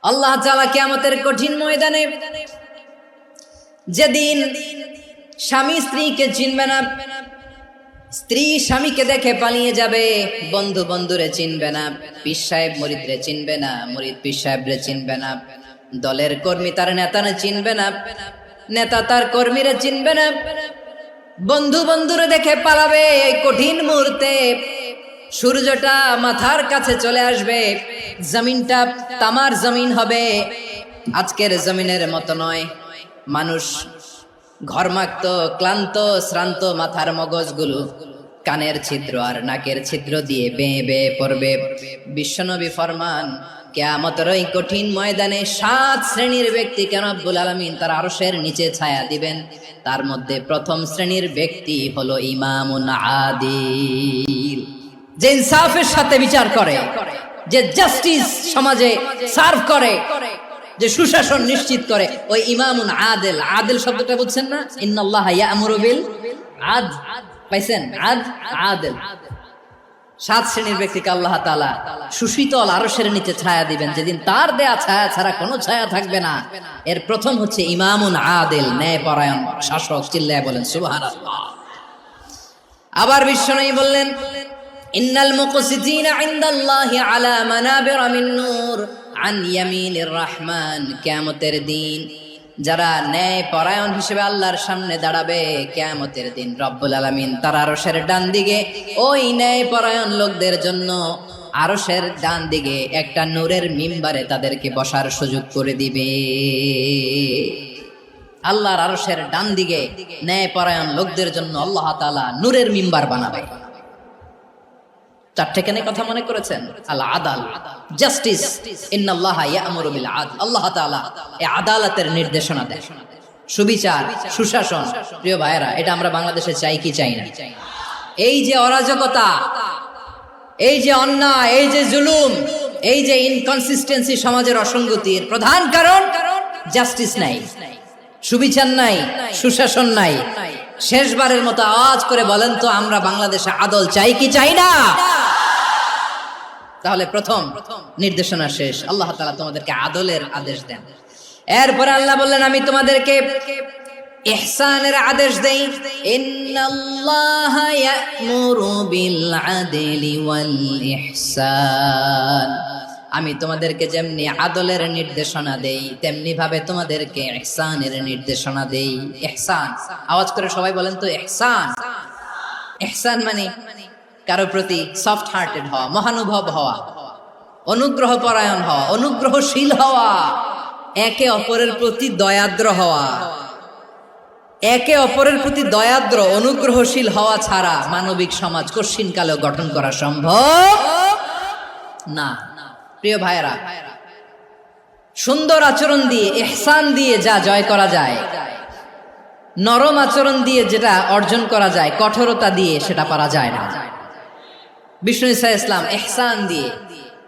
আল্লাহ তাআলা কিয়ামতের কঠিন ময়দানে যেদিন স্বামী স্ত্রীকে চিনবে না, স্ত্রী স্বামীকে দেখে পালিয়ে যাবে, বন্ধু বন্ধুরে চিনবে না, পীর সাহেব মুরিদরে চিনবে না, মুরিদ পীর সাহেবরে চিনবে না, দলের কর্মী তার নেতারে চিনবে না, নেতা তার কর্মীরে চিনবে না, বন্ধু বন্ধুরে দেখে পালাবে। এই কঠিন মুহূর্তে সূর্যটা মাথার কাছে চলে আসবে, জমিনটা তামার জমিন হবে, আজকের জমিনের মতো নয়। মানুষ ঘর্মাক্ত, ক্লান্ত, শ্রান্ত মাথার মগজগুলো কানের ছিদ্র আর নাকের ছিদ্র দিয়ে বেয়ে বেয়ে পড়বে। বিশ্বনবী ফরমান, কিয়ামতের ওই কঠিন ময়দানে 7 শ্রেণীর ব্যক্তিকে রব্বুল আলামিন তার আরশের নিচে ছায়া দিবেন। তার মধ্যে প্রথম শ্রেণীর ব্যক্তি হলো ইমামুন আদিল, যে ইনসাফের সাথে বিচার করে, যে জাস্টিস সমাজে সার্ভ করে, যে সুশাসন নিশ্চিত করে, ওই ইমামুন আদিল। আদিল শব্দটা বুঝছেন না? ইন্নাল্লাহা ইয়া'মুরু বিল আদল, পাইছেন? আদিল। 7 শ্রেণীর ব্যক্তিকে আল্লাহ তাআলা সুশীতল আরশের নিচে ছায়া দিবেন, যেদিন তার দেয়া ছায়া ছাড়া কোনো ছায়া থাকবে না। এর প্রথম হচ্ছে ইমামুন আদিল, ন্যায়পরায়ণ শাসক। চিল্লায় বলেন সুবহানাল্লাহ। আবার বিশ্বনবী বললেন, ইন্নাল মুকসিতিনা ইনদাল্লাহি আলা মানাবিরা মিন নূর আন ইয়ামিনির রহমান। কিয়ামতের দিন যারা ন্যায় পরায়ণ হিসেবে আল্লাহর সামনে দাঁড়াবে, কিয়ামতের দিন রব্বুল আলামিন তার আরশের ডান দিকে ওই ন্যায় পরায়ণ লোকদের জন্য আরশের ডান দিকে একটা নূরের মিম্বারে তাদেরকে বসার সুযোগ করে দিবে। আল্লাহর আরশের ডান দিকে ন্যায় পরায়ণ লোকদের জন্য আল্লাহ তাআলা নূরের মিম্বার বানাবে। 4টে কেন কথা মনে করেছেন? আল আদাল, জাস্টিস। ইন্নাল্লাহা ইয়া'মুরু বিল আদল। আল্লাহ তাআলা এই আদালতের নির্দেশনা দেন, সুবিচার, সুশাসন। প্রিয় ভাইয়েরা, এটা আমরা বাংলাদেশে চাই কি চাই না? এই যে অরাজকতা, এই যে অন্যায়, এই যে জুলুম, এই যে ইনকনসিস্টেন্সি সমাজের অসঙ্গতির প্রধান কারণ জাস্টিস নাই, সুবিচার নাই, সুশাসন নাই। শেষবারের মতো আওয়াজ করে বলেন তো, আমরা বাংলাদেশে আদল চাই কি চাই না? তাহলে প্রথম নির্দেশনা শেষ। আল্লাহ তাআলা তোমাদেরকে আদলের আদেশ দেন। এরপরে আল্লাহ বললেন, আমি তোমাদেরকে ইহসানের আদেশ দেই। ইন্নাল্লাহা ইয়া'মুরু বিল আদলি ওয়াল ইহসান। আমি তোমাদেরকে যেমনি আদলের নির্দেশনা দেই, তেমনি ভাবে তোমাদেরকে ইহসানের নির্দেশনা দেই। ইহসান, আওয়াজ করে সবাই বলেন তো ইহসান। ইহসান মানে কারো প্রতি সফট হার্টেড হওয়া, মহানুভব হওয়া, অনুগ্রহ পরায়ণ হওয়া, অনুগ্রহশীল হওয়া, একে অপরের প্রতি দয়াদ্র হওয়া। একে অপরের প্রতি দয়াদ্র, অনুগ্রহশীল হওয়া ছাড়া মানবিক সমাজ কশিনকালেও গঠন করা সম্ভব না। প্রিয় ভাইরা, সুন্দর আচরণ দিয়ে, ইহসান দিয়ে যা জয় করা যায়, নরম আচরণ দিয়ে যেটা অর্জন করা যায়, কঠোরতা দিয়ে সেটা পারা যায় না। বিষ্ণু ঈসা ইসলাম ইহসান দিয়ে,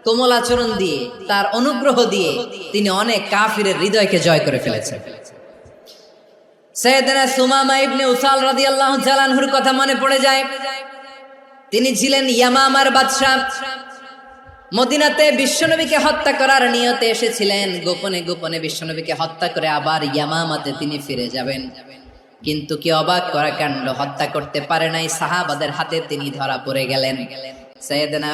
কোমল আচরণ দিয়ে, তার অনুগ্রহ দিয়ে তিনি অনেক কাফিরের হৃদয়কে জয় করে ফেলেছেন। সাইয়েদনা সুমামা ইবনে উসাল রাদিয়াল্লাহু তাআলা আনহুর কথা মনে পড়ে যায়। তিনি ছিলেন ইয়ামামার বাদশা। মদিনাতে বিশ্বনবীকে হত্যা করার নিয়তে এসেছিলেন। গোপনে গোপনে বিশ্বনবীকে হত্যা করে আবার ইয়ামামাতে তিনি ফিরে যাবেন। কিন্তু কি অবাক করা কাণ্ড, হত্যা করতে পারে নাই, সাহাবাদের হাতে তিনি ধরা পড়ে গেলেন। সাইয়েদনা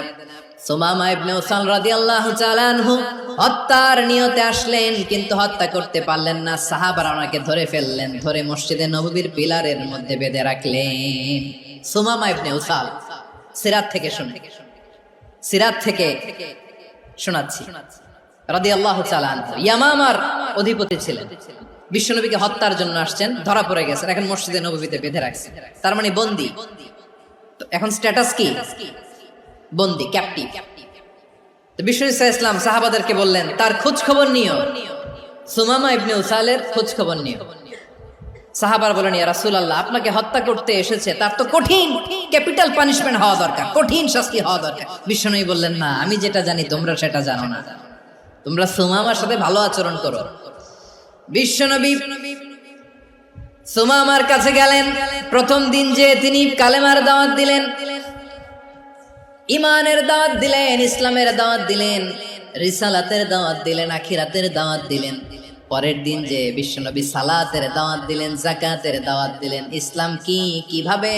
সুমামা ইবনে উসাল রাদিয়াল্লাহু তাআলা আনহু হত্যার নিয়তে আসলেন, কিন্তু হত্যা করতে পারলেন না। সাহাবারা ওনাকে ধরে ফেললেন, ধরে মসজিদে নববীর পিলারের মধ্যে বেঁধে রাখলেন। সুমামা ইবনে উসাল, সিরাত থেকে শুনে, সিরাত থেকে শোনাচ্ছি, রাদিয়াল্লাহু তাআলা আনহু ইয়ামামার অধিপতি ছিলেন। বিশ্বনবীকে হত্যার জন্য আসছেন, ধরা পড়ে গেছেন, এখন মসজিদে নববীতে বেঁধে রাখছেন। তার মানে বন্দী। এখন স্ট্যাটাস কি? বন্দী, ক্যাপ্টিভ। তো বিষ্ণু ঈসা ইসলাম সাহাবাদেরকে বললেন, তার খোঁজ খবর নিও, সুমামা ইবনে উসালের খোঁজ খবর নিও। সাহাবার বলেন, ইয়া রাসূলুল্লাহ, আপনাকে হত্যা করতে এসেছে, তার তো কঠিন ক্যাপিটাল পানিশমেন্ট হওয়া দরকার, কঠিন শাস্তি হওয়া দরকার। বিশ্বনবী বললেন, না, আমি যেটা জানি তোমরা সেটা জানো না, তোমরা সুমামার সাথে ভালো আচরণ করো। বিশ্বনবী সুমামার কাছে গেলেন। প্রথম দিন যে তিনি কালেমার দাওয়াত দিলেন, ইমানের দাওয়াত দিলেন, ইসলামের দাওয়াত দিলেন, রিসালাতের দাওয়াত দিলেন, আখিরাতের দাওয়াত দিলেন। পরের দিন যে বিশ্বনবী সালাতের দাওয়াত দিলেন, যাকাতের দাওয়াত দিলেন, ইসলাম কি, কিভাবে,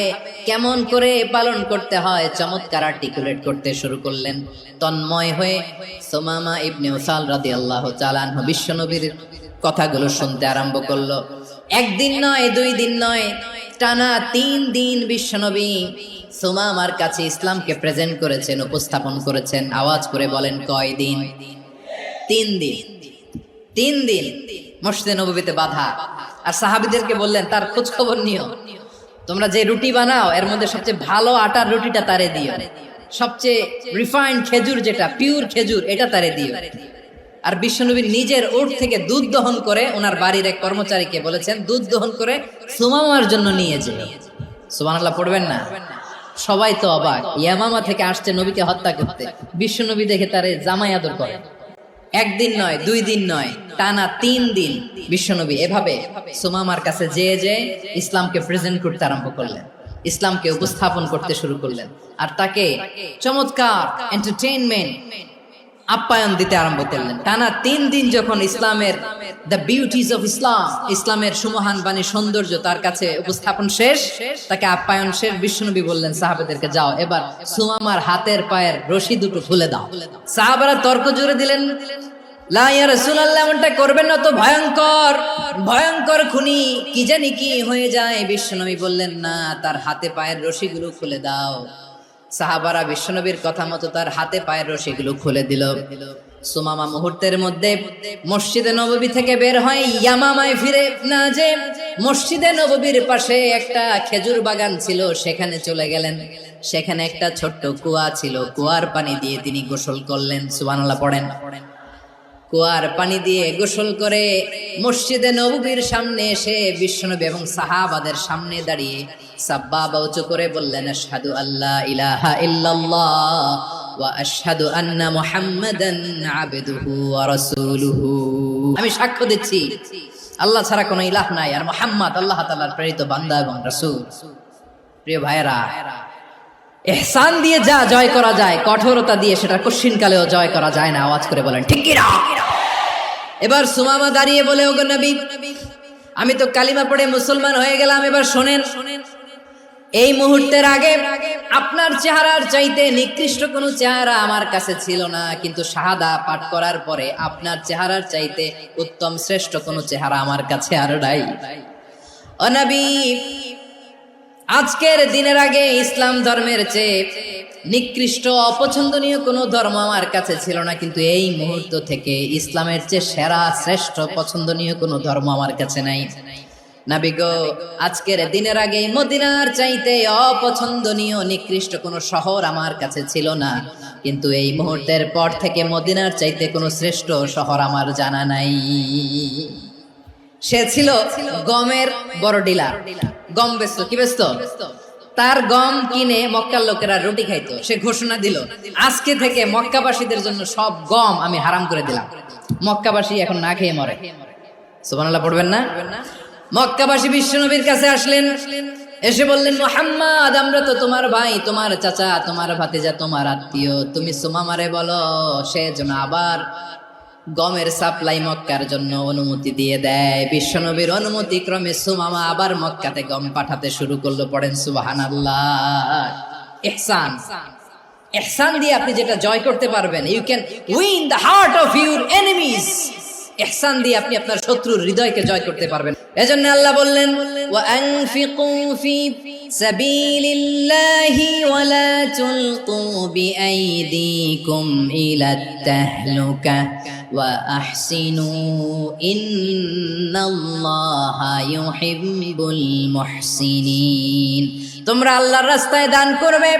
কেমন করে পালন করতে হয় চমৎকার আর্টিকুলেট করতে শুরু করলেন। তন্ময় হয়ে সুমামা ইবনে উসাল রাদিয়াল্লাহু তাআলা আনহু বিশ্বনবীর কথাগুলো শুনতে আরম্ভ করলো। একদিন নয়, 2 দিন নয়, টানা 3 দিন বিশ্বনবী সুমামার কাছে ইসলামকে প্রেজেন্ট করেছেন, উপস্থাপন করেছেন। আওয়াজ করে বলেন, কয় দিন? 3 দিন। 3 দিন মসজিদে নববীতে বাধা। আর সাহাবীদেরকে বললেন, তার খোঁজ খবর নিও, তোমরা যে রুটি বানাও এর মধ্যে সবচেয়ে ভালো আটার রুটিটা তারে দিও, সবচেয়ে রিফাইন্ড খেজুর, যেটা পিওর খেজুর, এটা তারে দিও। আর বিশ্বনবী নিজের উট থেকে দুধ দহন করে ওনার বাড়ির এক কর্মচারীকে বলেছেন, দুধ দহন করে সুমামার জন্য নিয়ে যেও। সুবহানাল্লাহ পড়বেন না? সবাই তো অবাক, ইয়ামামা থেকে আসছে নবীকে হত্যা করতে, বিশ্বনবী দেখে তারে জামাই আদর করে। একদিন নয়, 2 দিন নয়, টানা 3 দিন বিশ্বনবী এভাবে সুমামার কাছে যেয়ে ইসলামকে প্রেজেন্ট করতে আরম্ভ করলেন, ইসলামকে উপস্থাপন করতে শুরু করলেন। আর তাকে চমৎকার এন্টারটেইনমেন্ট, আপ্যায়ন দিতে আরম্ভ করলেন। টানা 3 দিন যখন ইসলামের দ্য বিউটিজ অফ ইসলাম, ইসলামের সুমহান বাণী, সৌন্দর্য তার কাছে উপস্থাপন শেষ, তাকে আপ্যায়ন শেষ, বিশ্বনবী বললেন সাহাবাদেরকে, যাও এবার সুমামার হাতের পায়ের রশি দুটো খুলে দাও। সাহাবারা তর্ক জুড়ে দিলেন, লা ইয়া রাসূলুল্লাহ, এমনটা করবেন না, তো ভয়ঙ্কর ভয়ঙ্কর খুনি, কি জানি কি হয়ে যায়। বিশ্বনবী বললেন, না, তার হাতে পায়ের রশিগুলো খুলে দাও। সাহাবারা বিশ্বনবীর কথা মতো তার হাতে পায়ের রশিগুলো খুলে দিল। সুমামা মুহূর্তের মধ্যে মসজিদে নববী থেকে বের হয়, ইয়ামামায় ফিরে না যে মসজিদে নববীর পাশে একটা খেজুর বাগান ছিল, সেখানে চলে গেলেন। সেখানে একটা ছোট্ট কুয়া ছিল, কুয়ার পানি দিয়ে তিনি গোসল করলেন। সুবহানাল্লাহ পড়েন। কুয়ার পানি দিয়ে গোসল করে মসজিদে নববীর সামনে এসে বিশ্বনবী এবং সাহাবাদের সামনে দাঁড়িয়ে সাব্বাবা উঁচু করে বললেন, আশহাদু আল্লা ইলাহা ইল্লাল্লাহ ওয়া আশহাদু আন্না মুহাম্মাদান আবদুহু ওয়া রাসূলুহু। আমি সাক্ষ্য দিচ্ছি আল্লাহ ছাড়া কোনো ইলাহ নাই, আর মুহাম্মদ আল্লাহ তাআলার প্রেরিত বান্দা এবং রাসূল। প্রিয় ভাইরা, ইহসান দিয়ে যা জয় করা যায়, কঠোরতা দিয়ে সেটা কঠিনকালেও জয় করা যায় না। আওয়াজ করে বলেন, ঠিক কি না? এবার সুমামা দাঁড়িয়ে বলে, ওগো নবী, আমি তো কালিমা পড়ে মুসলমান হয়ে গেলাম, এবার শোনেন, এই মুহূর্তের আগে আপনার চেহারার চাইতে নিকৃষ্ট কোনো চেহারা আমার কাছে ছিল না, কিন্তু শাহাদা পাঠ করার পরে আপনার চেহারার চাইতে উত্তম শ্রেষ্ঠ কোনো চেহারা আমার কাছে আর নাই। ও নবী, আজকের দিনের আগে ইসলাম ধর্মের চেয়ে নিকৃষ্ট অপছন্দনীয় কোনো ধর্ম আমার কাছে ছিল না, কিন্তু এই মুহূর্ত থেকে ইসলামের চেয়ে সেরা শ্রেষ্ঠ পছন্দনীয় কোনো ধর্ম আমার কাছে নাই। নবী গো, আজকের দিনের আগে মদিনার চাইতে অপছন্দনীয় নিকৃষ্ট কোনো শহর আমার কাছে ছিল না, কিন্তু এই মুহূর্তের পর থেকে মদিনার চাইতে কোনো শ্রেষ্ঠ শহর আমার জানা নাই। সে ছিল গমের বড় ডিলার, গম বেচতো। কি বেচতো? তার গম কিনে মক্কার লোকেরা রুটি খাইতো। সে ঘোষণা দিল, আজকে থেকে মক্কাবাসীদের জন্য সব গম আমি হারাম করে দিলাম, মক্কাবাসী এখন না খেয়ে মরে। সুবহানাল্লাহ পড়বেন না? মক্কাবাসী বিশ্বনবীর কাছে আসলেন, এসে বললেন, মুহাম্মদ, আমরা তো তোমার ভাই, তোমার চাচা, তোমার ভাতিজা, তোমার আত্মীয়, তুমি সুমামারে বলো সে যেন আবার গমের সাপ্লাই মক্কার জন্য অনুমতি দিয়ে দেয়। বিশ্বনবীর অনুমতি ক্রমে সুমামা আবার মক্কাতে গম পাঠাতে শুরু করলো। পড়েন সুবহানাল্লাহ। ইহসান, ইহসান দিয়ে আপনি যেটা জয় করতে পারবেন, you can win the heart of your enemies. ইহসান দিয়ে আপনি আপনার শত্রুর হৃদয়কে জয় করতে পারবেন। এজন্য আল্লাহ বললেন, ওয়া আনফিকু ফি সাবিলিল্লাহি ওয়া লা তুলকু বিআইদিকুম ইলাত তাহলুকা ওয়া আহসিনু ইন্নাল্লাহা ইউহিব্বুল মুহসিনিন। তোমরা আল্লাহর রাস্তায় দান করবে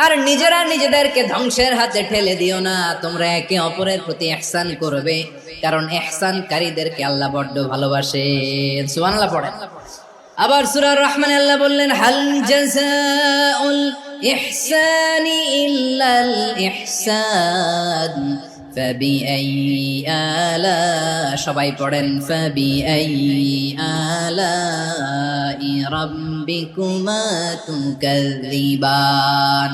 আর নিজেরা নিজেদেরকে ধ্বংসের হাতে ঠেলে দিও না। তোমরা একে অপরের প্রতি ইহসান করবে, কারণ ইহসানকারীদেরকে আল্লাহ বড্ড ভালোবাসেন। সুবহানাল্লাহ পড়েন। আবার সূরা রহমান আল্লাহ বললেন, হাল জাযাউল ইহসানি ইল্লাল ইহসান ফাবিআইয়ি আলা, সবাই পড়েন, ফাবিআইয়ি আলাই রাব্বিকুমা তুকাযযিবান।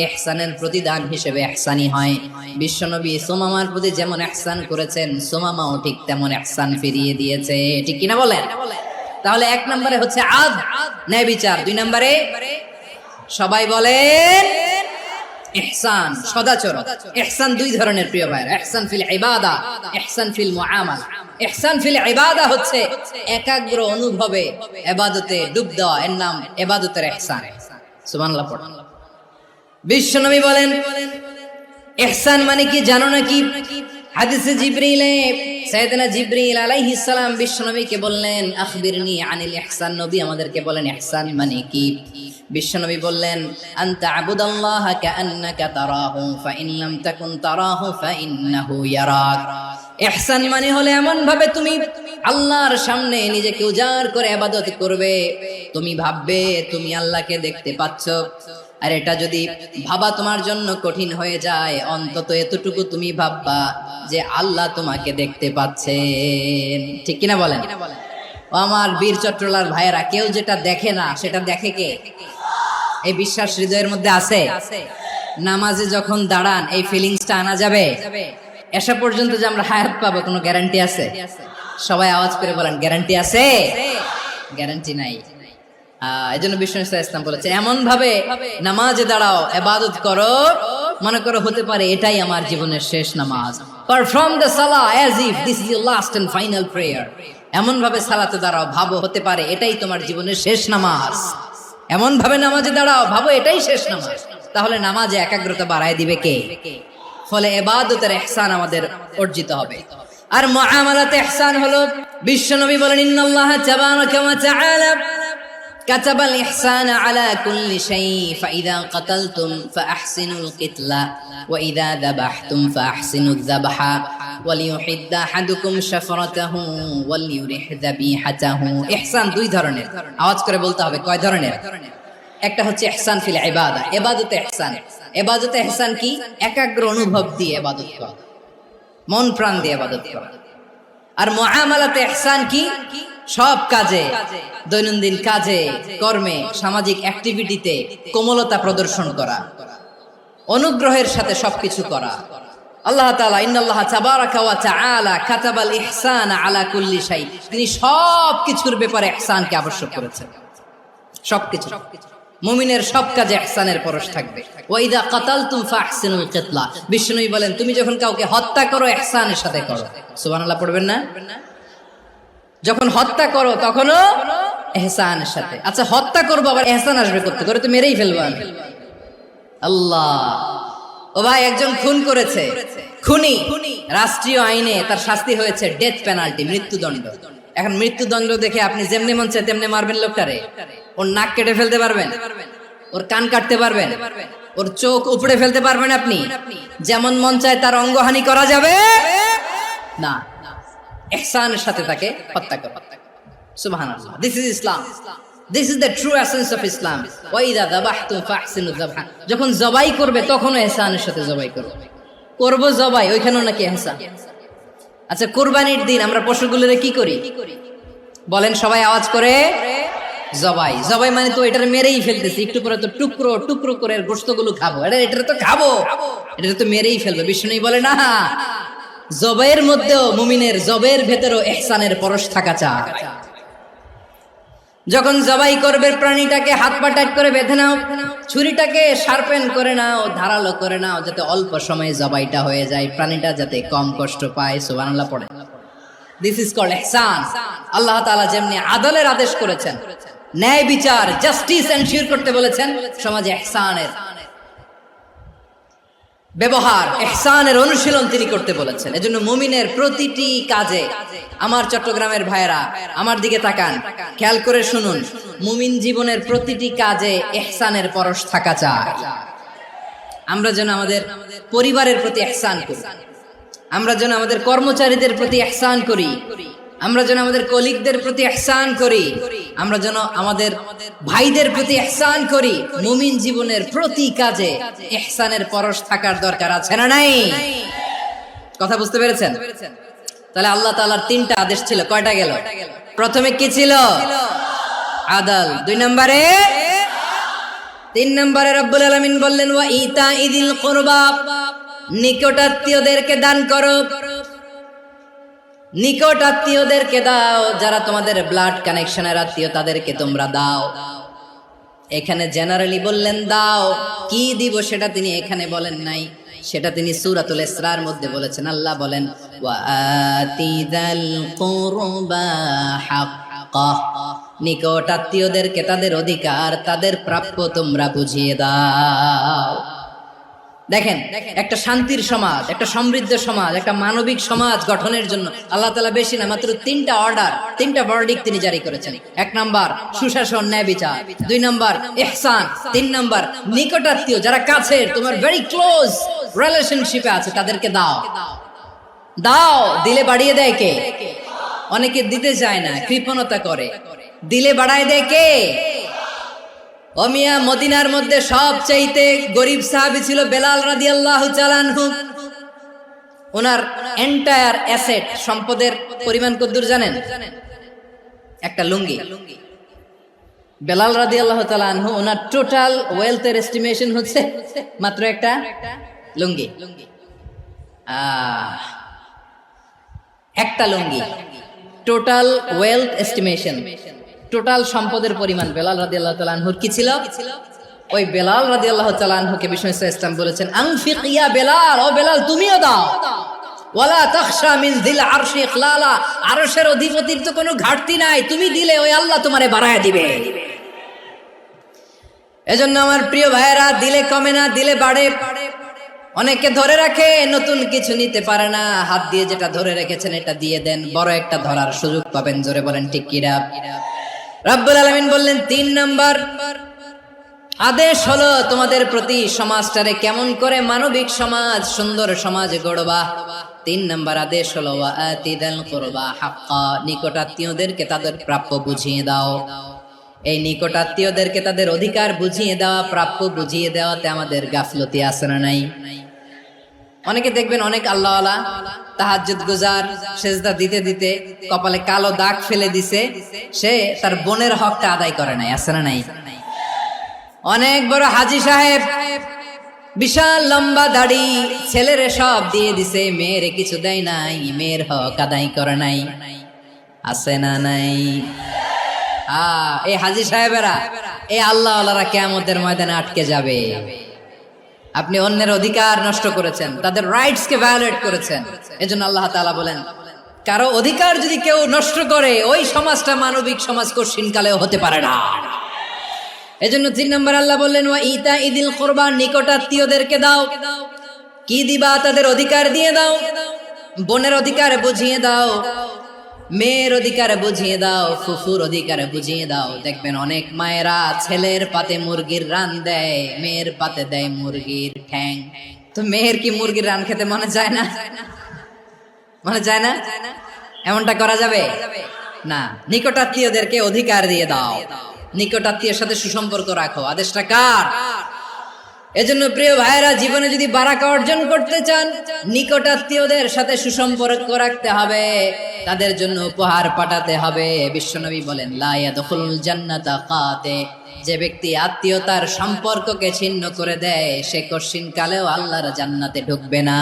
ইহসানের প্রতিদান হিসেবে ইহসানি হয়। বিশ্বনবী সুমামার প্রতি যেমন ইহসান করেছেন, সুমামাও ঠিক তেমন ইহসান ফিরিয়ে দিয়েছে। ঠিক কিনা বলেন? তাহলে 1 নম্বরে হচ্ছে আদ, ন্যায় বিচার। 2 নম্বরে সবাই বলেন ইহসান, সদাচরণ। ইহসান 2 ধরনের প্রিয় ভাইরা, ইহসান ফিল ইবাদা, ইহসান ফিল মুআমালা। ইহসান ফিল ইবাদা হচ্ছে একাগ্র অনুভবে ইবাদতে ডুব দেওয়া, এর নাম ইবাদতের ইহসান। সুবহানাল্লাহ পড়ুন। বিশ্বনবী বলেন ইহসান মানে কি জানো নাকি? হাদিসে জিবরিলে সাইয়েদনা জিবরিল আলাইহিস সালাম বিশ্বনবীকে বললেন আখবিরনি আনিল ইহসান। নবী আমাদেরকে বলেন ইহসান মানে কি? বিশ্বনবী বললেন আনতা আবুদাল্লাহা কাআন্নাকা তারাহু ফাইন লাম তাকুন তারাহু ফাইন্নাহু ইয়ারাক। ইহসান মানে হলো এমন ভাবে তুমি আল্লাহর সামনে নিজেকে উজাড় করে ইবাদত করবে, তুমি ভাববে তুমি আল্লাহকে দেখতে পাচ্ছ। আর এটা যদি ভাবা তোমার জন্য কঠিন হয়ে যায়, অন্তত এতটুকু তুমি ভাববা যে আল্লাহ তোমাকে দেখতে পাচ্ছেন। ঠিক কিনা বলেন? ও আমার বীর চট্টলার ভাইয়েরা, কেউ যেটা দেখে না সেটা দেখে কে? এই বিশ্বাস হৃদয়ের মধ্যে আছে? নামাজে যখন দাঁড়ান এই ফিলিংসটা আনা যাবে? এসা পর্যন্ত যে আমরা হায়াত পাবো কোনো গ্যারান্টি আছে? সবাই আওয়াজ করে বলেন গ্যারান্টি আছে? গ্যারান্টি নাই। এই জন্য বিষ্ণু ইসলাম বলেছে এমন ভাবে নামাজে দাঁড়াও, ইবাদত করো, মনে করো হতে পারে এটাই আমার জীবনের শেষ নামাজ। পারফর্ম দ্য সালাহ as if this is your last and final prayer. এমন ভাবে সালাতে দাঁড়াও, ভাবো হতে পারে এটাই তোমার জীবনের শেষ নামাজ। এমন ভাবে নামাজে দাঁড়াও, ভাবো এটাই শেষ নামাজ। তাহলে নামাজে একাগ্রতা বাড়ায় দিবে কে? ফলে ইবাদতের ইহসান আমাদের অর্জিত হবে। আর মুআমালাতে ইহসান হলো, বিশ্বনবী বলেন ইন্নাল্লাহা তাবারাকা ওয়া তাআলা كتب الإحسان على كل شيء فإذا قتلتم فأحسنوا القتلة وإذا ذبحتم فأحسنوا الذبح وليحد أحدكم شفرته وليرح ذبيحته। ইহসান 2 ধরনের, আওয়াজ করে বলতে হবে কয় ধরনের? একটা হচ্ছে ইহসান ফিল ইবাদা, ইবাদতে ইহসান। ইবাদতে ইহসান কি? একাগ্র অনুভব দিয়ে ইবাদত করা, মন প্রাণ দিয়ে ইবাদত করা। আর মুআমালাতে ইহসান কি? সব কাজে, দৈনন্দিন কাজে, কর্মে, সামাজিক অ্যাক্টিভিটিতে কোমলতা প্রদর্শন করা, অনুগ্রহের সাথে সবকিছু করা। আল্লাহ তাআলা ইন্নাল্লাহা তাবারাকা ওয়া তাআলা কাতাবাল ইহসান আলা কুল্লি শাই, তিনি সবকিছুর ব্যাপারে ইহসানকে আবশ্যক করেছেন। সবকিছু, মুমিনের সব কাজে ইহসানের পরশ থাকবে। ওয়া ইযা কাতালতুম ফাহসিনুল কিতলা, বিষ্ণুই বলেন তুমি যখন কাউকে হত্যা করো ইহসানের সাথে করো। সুবহানাল্লাহ পড়বেন না? যখন হত্যা করো তখনও ইহসানের সাথে। আচ্ছা হত্যা করবো আবার ইহসান আসবে করতে, করে তো মেরেই ফেলবো আমি। আল্লাহ, ও ভাই একজন খুন করেছে, খুনি, রাষ্ট্রীয় আইনে তার শাস্তি হয়েছে ডেথ পেনাল্টি, মৃত্যুদণ্ড। এখন মৃত্যুদণ্ড দেখে আপনি যেমনি মন চায় তেমনি মারবেন লোকটারে? ওর নাক কেটে ফেলতে পারবেন? ওর কান কাটতে পারবেন? ওর চোখ উপড়ে ফেলতে পারবেন আপনি? যেমন মন চায় তার অঙ্গহানি করা যাবে না। ইহসানের সাথে তাকে হত্যা করো। সুবহানাল্লাহ, this is Islam, this is the true essence of Islam. ওয়া ইযা যাবাহতুম ফাহসিনু যাবহা, যখন জবাই করবে তখনও ইহসানের সাথে জবাই করো। করব জবাই, ওইখানেও নাকি ইহসান। আচ্ছা কুরবানির দিন আমরা পশুগুলোরে কি করি বলেন? সবাই আওয়াজ করে জবাই। জবাই মানে তো এটার মেরেই ফেলতেছি, একটু পরে তো টুকরো টুকরো করে গোশতগুলো খাবো, এটা তো খাবো, এটা তো মেরেই ফেলবে। বিষ্ণু বলে না, জবাইয়ের মধ্যেও মুমিনের জবের ভেতরেও ইহসানের পরশ থাকা চাই। যখন জবাই করবে প্রাণীটাকে হাত পা টাইট করে বেঁধে নাও, ছুরিটাকে শার্পেন করে নাও, ধারালো করে নাও, যাতে অল্প সময়ে জবাইটা হয়ে যায়, প্রাণীটা যাতে কম কষ্ট পায়। সুবহানাল্লাহ পড়ে। দিস ইজ কল্ড ইহসান। আল্লাহ তাআলা যেমনি আদলের আদেশ করেছেন, ন্যায় বিচার, জাস্টিস এনশিওর করতে বলেছেন, সমাজে ইহসানের ব্যবহার, ইহসানের অনুশীলন তিনি করতে বলেছেন। এজন্য মুমিনের প্রতিটি কাজে, আমার চট্টগ্রামের ভাইয়েরা আমার দিকে তাকান, খেয়াল করে শুনুন, মুমিন জীবনের প্রতিটি কাজে ইহসানের পরশ থাকা চাই। আমরা যেন আমাদের পরিবারের প্রতি ইহসান করি, আমরা যেন আমাদের কর্মচারীদের প্রতি ইহসান করি, আমরা যেন আমাদের কলিগদের প্রতি ইহসান করি, আমরা যেন আমাদের ভাইদের প্রতি ইহসান করি। মুমিন জীবনের প্রতি কাজে ইহসানের পরশ থাকার দরকার আছে না নাই? কথা বুঝতে পেরেছেন? তাহলে আল্লাহ তাআলার 3টা আদেশ ছিল, কয়টা গেল? প্রথমে কি ছিল? আদল। 2 নম্বরে তিন নম্বরে রব্বুল আলামিন বললেন ওয়া ইতা ইদিল কুরবা, নিকটাত্মীয়দেরকে দান করো। নিকট আত্মীয়দেরকে দাও, যারা তোমাদের ব্লাড কানেকশনের আত্মীয় তাদেরকে তোমরা দাও। এখানে জেনারেলি বললেন দাও, কি দিব সেটা তিনি এখানে বলেন নাই, সেটা তিনি সূরাতুল ইসরার মধ্যে বলেছেন। আল্লাহ বলেন ওয়া আতিযাল কুরবা হাক্কাহ, নিকট আত্মীয়দেরকে তাদের অধিকার, তাদের প্রাপ্য তোমরা বুঝিয়ে দাও। দেখেন, একটা শান্তির সমাজ, একটা সমৃদ্ধ সমাজ, একটা মানবিক সমাজ গঠনের জন্য আল্লাহ তাআলা বেশি না মাত্র তিনটা অর্ডার, তিনটা ভার্ডিক্ট তিনি জারি করেছেন। এক নাম্বার সুশাসন, ন্যায় বিচার। দুই নাম্বার ইহসান। তিন নাম্বার নিকটাত্মীয়, যারা কাছের, তোমার ভেরি ক্লোজ রিলেশনশিপে আছে, তাদেরকে দাও। দাও, দিলে বাড়িয়ে দেয় কে? অনেকে দিতে চায় না, কৃপণতা করে। দিলে বাড়ায় দেয় কে? ও মিয়া, মদিনার মধ্যে সবচাইতে গরিব সাহাবী ছিল বেলাল রাদিয়াল্লাহু তাআলা আনহু। ওনার এন্টায়ার অ্যাসেট, সম্পদের পরিমাণ কতদূর জানেন? একটা লুঙ্গি। বেলাল রাদিয়াল্লাহু তাআলা আনহু, ওনার টোটাল ওয়েলথের এস্টিমেশন হচ্ছে মাত্র একটা লুঙ্গি। একটা লুঙ্গি, টোটাল ওয়েলথ এস্টিমেশন, টোটাল সম্পদের পরিমাণ বেলাল রাদিয়াল্লাহু তাআলা আনহুর কি ছিল? ওই বেলাল রাদিয়াল্লাহু তাআলা আনহুকে বিষ্ণু ইসলাম বলেছেন আনফিক ইয়া বেলাল, ও বেলাল তুমিও দাও। ওয়ালা তাখশা মিন যিল আরশি ইখলালা, আরশের অধিপতির তো কোনো ঘাটতি নাই, তুমি দিলে ওই আল্লাহ তোমারে বাড়ায় দিবে। এজন্য আমার প্রিয় ভাইয়েরা, দিলে কমে না, দিলে বাড়ে। অনেকে ধরে রাখে, নতুন কিছু নিতে পারে না, হাত দিয়ে যেটা ধরে রেখেছেন এটা দিয়ে দেন, বড় একটা ধরার সুযোগ পাবেন। জোরে বলেন ঠিক কিনা? রব্বুল আলামিন বললেন ৩ নাম্বার আদেশ হলো তোমাদের প্রতি সমাজটারে কেমন করে মানবিক সমাজ, সুন্দর সমাজ গড়বা। ৩ নাম্বার আদেশ হলো ওয়া আতিদাল কুরবা হাক্কা, নিকটাত্মীয়দেরকে তাদের প্রাপ্য বুঝিয়ে দাও। এই নিকটাত্মীয়দেরকে তাদের অধিকার বুঝিয়ে দেওয়া, প্রাপ্য বুঝিয়ে দেওয়াতে আমাদের গাফলতি আছে না নাই? অনেকে দেখবেন অনেক আল্লাহওয়ালা, তাহাজ্জুদ গুজার, সেজদা দিতে দিতে কপালে কালো দাগ ফেলে দিছে, সে তার বোনের হকটা আদায় করে নাই। আছে না নাই? অনেক বড় হাজী সাহেব, বিশাল লম্বা দাড়ি, ছেলেরে সব দিয়ে দিছে, মেয়েরে কিছু দেয় নাই, মেয়ের হক আদায় করে নাই। আছে না নাই? এই হাজী সাহেবেরা, এই আল্লাহওয়ালারা কিয়ামতের ময়দানে আটকে যাবে। আপনি অন্যের অধিকার নষ্ট করেছেন, তাদের রাইটস কে ভায়োলেট করেছেন। এজন্য আল্লাহ তাআলা বলেন, কারো অধিকার যদি কেউ নষ্ট করে, ওই সমাজটা মানবিক সমাজ কঠিনকালেও হতে পারে না। এজন্য ৩ নম্বর আল্লাহ বললেন ওয়া ইতা ইদিল কুরবা, নিকটাত্মীয়দেরকে দাও। কি দিবা? তাদের অধিকার দিয়ে দাও। বোনের অধিকার বুঝিয়ে দাও, মেয়ের অধিকার বুঝিয়ে দাও, ফুফুর অধিকার বুঝিয়ে দাও। দেখবেন অনেক মায়েরা ছেলের পাতে মুরগির রান দেয়, মেয়ের পাতে দেয় মুরগির ঠ্যাং। তো মেয়ের কি মুরগির রান খেতে মনে যায় না? মনে যায় না? এমনটা করা যাবে না। নিকটাত্মীয়দেরকে অধিকার দিয়ে দাও, নিকটাত্মীয়ের সাথে সুসম্পর্ক রাখো। আদেশটা কার? এজন্য প্রিয় ভাইয়েরা, জীবনে যদি বারাকা অর্জন করতে চান, নিকটাত্মীয়দের সাথে সুসম্পর্ক রাখতে হবে, তাদের জন্য উপহার পাঠাতে হবে। বিশ্বনবী বলেন লা ইয়াদখুলুল জান্নাতা কাতে, যে ব্যক্তি আত্মীয়তার সম্পর্ককে ছিন্ন করে দেয়, সে কঠিনকালেও আল্লাহর জান্নাতে ঢুকবে না।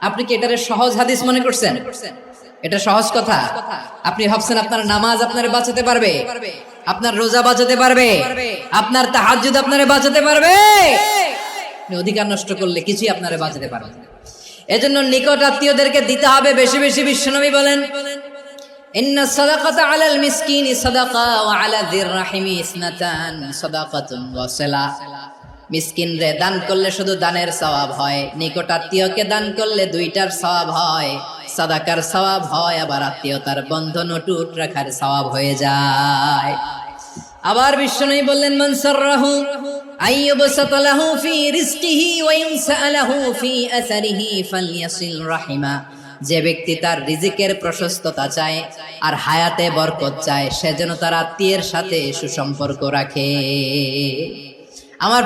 আপনি কি এটারে সহজ হাদিস মনে করছেন? এটা সহজ কথা। আপনি ভাবছেন আপনার নামাজ আপনারে বাঁচাতে পারবে, আপনার রোজা বাঁচাতে পারবে, আপনার তাহাজ্জুদ আপনারে বাঁচাতে পারবে? আপনি অধিকার নষ্ট করলে কিছুই আপনারে বাঁচাতে পারবে না। এজন্য নিকট আত্মীয়দেরকে দিতে হবে বেশি বেশি। বিশ্বনবী বলেন ইন্না সাদাকাতা আলাল মিসকিনি সাদাকা ওয়া আলা যির রাহিমি ইসনাতান সাদাকাতুন ওয়া সিলা। মিসকিন রে দান করলে শুধু দানের সওয়াব হয়, নিকট আত্মীয়কে দান করলে দুইটার সওয়াব হয়, সাদাকার সওয়াব হয়, আবার আত্মীয়তার বন্ধন অটুট রাখার সওয়াব হয়ে যায়। আবার বিশ্বনবী বললেন মান সাররাহু আইয়ুবসাতা লাহু ফি রিজকিহি ওয়া ইনসালাহু ফি আসারিহি ফালইয়াসিল রাহিমা। যে ব্যক্তি তার রিজিকের প্রশস্ততা চায় আর হায়াতে বরকত চায়, সে যেন তার আত্মীয়ের সাথে সুসম্পর্ক রাখে। আমার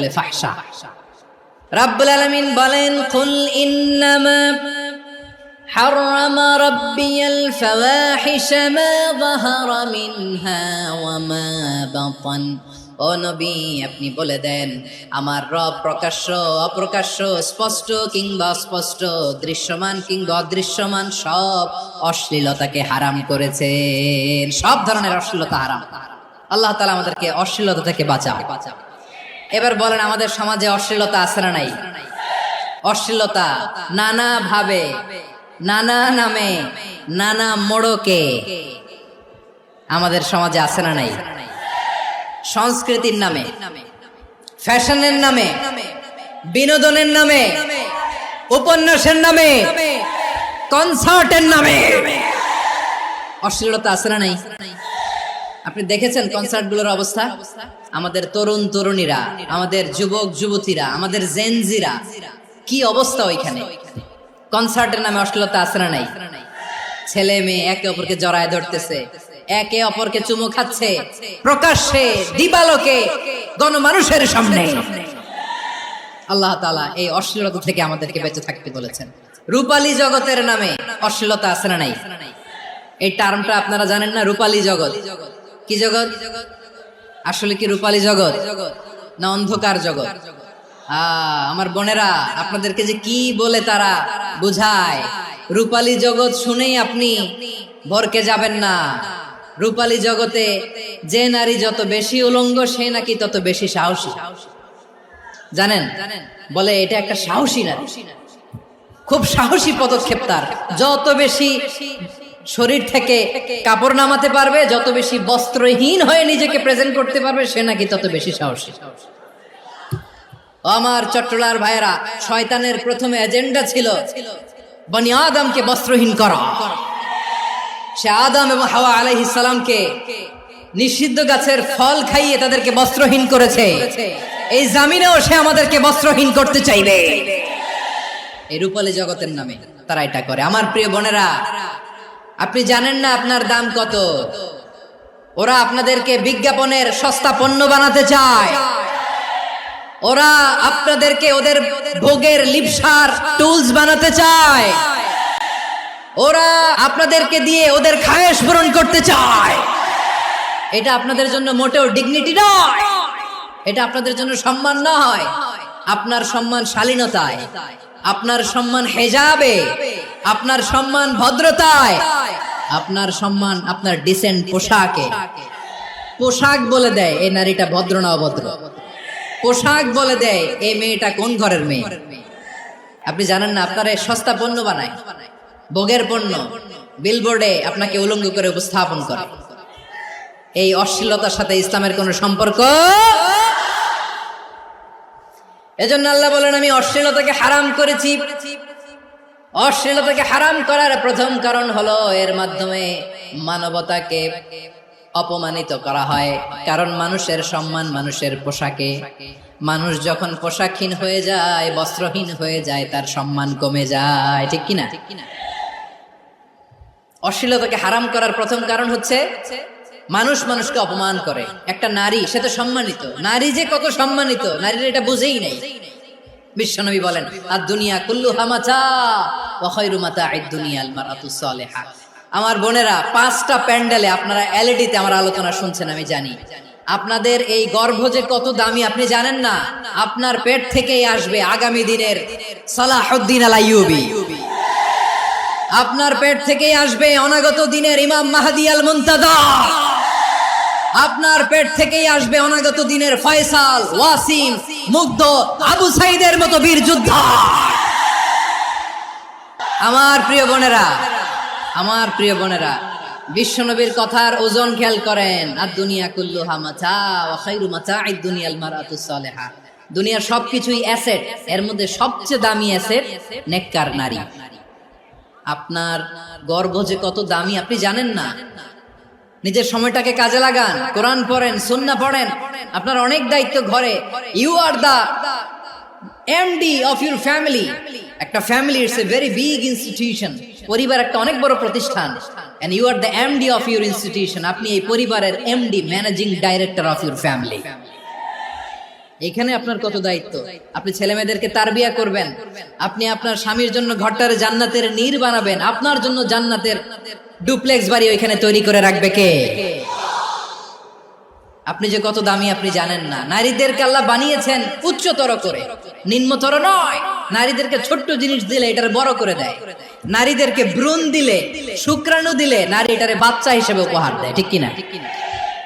বলে ফাহশা। রাব্বুল আলামিন বলেন, কুল ইন্নামা হারামা রাব্বিয়াল ফাওয়াহিশা মা যাহারা মিনহা ওয়া মা বাতান। ও নবী, আপনি বলে দেন, আমার রব প্রকাশ্য অপ্রকাশ্য, স্পষ্ট কিংবা অস্পষ্ট, দৃশ্যমান কিংবা অদৃশ্যমান সব অশ্লীলতাকে হারাম করেছেন। সব ধরনের অশ্লীলতা হারাম। আল্লাহ তাআলা আমাদেরকে অশ্লীলতা থেকে বাঁচাও। এবার বলেন, আমাদের সমাজে অশ্লীলতা আছে না নাই? অশ্লীলতা নানা ভাবে, নানা নামে, নানা মোড়কে আমাদের সমাজে আছে না নাই? সংস্কৃতির নামে, ফ্যাশনের নামে, বিনোদনের নামে, উপন্যাসের নামে, কনসার্টের নামে অশ্লীলতা আছে না নাই? আপনি দেখেছেন কনসার্টগুলোর অবস্থা? আমাদের তরুণ তরুণীরা, আমাদের যুবক যুবতীরা, আমাদের জেনজিরা, কি অবস্থা ওইখানে? কনসার্টের নামে অশ্লীলতা আছে না নাই? ছেলে মেয়ে একে অপরকে জড়ায় ধরতেছে, একে অপরকে চুমু খাচ্ছে প্রকাশ্যে, দিবালোকে, গণমানুষের সামনে। আল্লাহ তাআলা এই অশ্লীলতা থেকে আমাদেরকে বেঁচে থাকতে বলেছেন। রূপালী জগতের নামে অশ্লীলতা আছে না নাই? এই টার্মটা আপনারা জানেন না? রূপালী জগৎ কি জগৎ? আসলে কি রূপালী জগৎ না অন্ধকার জগৎ? আমার বোনেরা, আপনাদেরকে যে কি বলে তারা বুঝায়, রূপালী জগৎ শুনেই আপনি ভরকে যাবেন না। রূপালী জগতে যে নারী যত বেশি উলঙ্গ, সে নাকি তত বেশি সাহসী। জানেন? বলে এটা একটা সাহসী নারী, খুব সাহসী পদক্ষেপ তার। যত বেশি শরীর থেকে কাপড় নামাতে পারবে, যত বেশি বস্ত্রহীন হয়ে নিজেকে প্রেজেন্ট করতে পারবে, সে নাকি তত বেশি সাহসী। আমার চট্টলার ভাইয়েরা, শয়তানের প্রথমে এজেন্ডা ছিল বনি আদমকে বস্ত্রহীন করা। সে আদম এবং হাওয়া আলাইহিস সালামকে নিষিদ্ধ গাছের ফল খাইয়ে তাদেরকে বস্ত্রহীন করেছে। এই জামিনেও সে আমাদেরকে বস্ত্রহীন করতে চাইবে। এই রূপালী জগতের নামে তারা এটা করে। আমার প্রিয় বোনেরা, আপনি জানেন না আপনার দাম কত? ওরা আপনাদেরকে বিজ্ঞাপনের সস্তা পণ্য বানাতে চায়। ওরা আপনাদেরকে ওদের ভোগের লিপসার টুলস বানাতে চায়। ওরা আপনাদেরকে দিয়ে ওদের খায়েশ পূরণ করতে চায়। এটা আপনাদের জন্য মোটেও ডিগনিটি নয়, এটা আপনাদের জন্য সম্মান নয়। আপনার সম্মান শালীনতায়, আপনার সম্মান হেজাবে, আপনার সম্মান ভদ্রতায়, আপনার সম্মান আপনার ডিসেন্ট পোশাকে। পোশাক বলে দেয় এই নারীটা ভদ্র না অভদ্র। পোশাক বলে দেয় এই মেয়েটা কোন ঘরের মেয়ে। আপনি জানেন না? আপনারা সস্তা পণ্য বানায়, ভোগের পণ্য, বিলবোর্ডে আপনাকে উলঙ্গ করে উপস্থাপন করে। এই অশ্লীলতার সাথে ইসলামের কোনো সম্পর্ক। এজন্য আল্লাহ বলেন, আমি অশ্লীলতাকে হারাম করেছি। অশ্লীলতাকে হারাম করার প্রথম কারণ হলো এর মাধ্যমে মানবতাকে অপমানিত করা হয়। কারণ মানুষের সম্মান মানুষের পোশাকে। মানুষ যখন পোশাকহীন হয়ে যায়, বস্ত্রহীন হয়ে যায়, তার সম্মান কমে যায়। ঠিক কিনা? অশ্লীলতাকে হারাম করার প্রথম কারণ হচ্ছে মানুষ মানুষকে অপমান করে। একটা নারী, সে তো সম্মানিত। নারী যে কত সম্মানিত, নারীরা এটা বুঝেই নাই। বিশ্বনবী বলেন, আর দুনিয়া কুল্লুহা মাতা ওয়া খায়রু মাতা'আদ দুনিয়া আল মারআতুস সালিহা। আমার বোনেরা, 5টা প্যান্ডেলে আপনারা এলইডিতে আমার আলোচনা শুনছেন, আমি জানি। আপনাদের এই গর্ভ যে কত দামি আপনি জানেন না। আপনার পেট থেকেই আসবে আগামী দিনের সালাহুদ্দিন আল আইয়ুবী। আপনার পেট থেকেই আসবে অনাগত দিনের ইমাম মাহদী আল মুনতাযর। আপনার পেট থেকেই আসবে অনাগত দিনের ফয়সাল, ওয়াসিম, মুগ্ধ, আবু সাইদের মতো বীর যোদ্ধা। আমার প্রিয় বোনেরা, আমার প্রিয় বোনেরা, বিশ্বনবীর কথার ওজন খেয়াল করেন। আর দুনিয়া কুল্লুহা মাতা ওয়া খায়রু মাতা'আদ দুনিয়া আল মারআতুস সালিহা। দুনিয়ার সবকিছুই অ্যাসেট, এর মধ্যে সবচেয়ে দামি অ্যাসেট নেককার নারী। আপনার গর্ভ যে কত দামি আপনি জানেন না। নিজের সময়টাকে কাজে লাগান, কোরআন পড়েন, সুন্নাহ পড়েন। আপনার অনেক দায়িত্ব ঘরে। You are the MD of your family. একটা family it's a very big institution. পরিবার একটা অনেক বড় প্রতিষ্ঠান। And you are the MD of your institution. আপনি এই পরিবারের MD, managing director of your family. এখানে আপনার কত দায়িত্ব। আপনি ছেলে মেয়েদেরকে তারবিয়া করবেন, আপনি আপনার স্বামীর জন্য ঘরটারে জান্নাতের নীর বানাবেন, আপনার জন্য জান্নাতের ডুপ্লেক্স বাড়ি ওইখানে তৈরি করে রাখবে কে? আপনি যে কত দামি আপনি জানেন না। নারীদেরকে আল্লাহ বানিয়েছেন উচ্চতর করে, নিম্নতর নয়। নারীদেরকে ছোট্ট জিনিস দিলে এটারে বড় করে দেয়, নারীদেরকে ভ্রূণ দিলে, শুক্রাণু দিলে নারী এটারে বাচ্চা হিসেবে উপহার দেয়, ঠিক কিনা?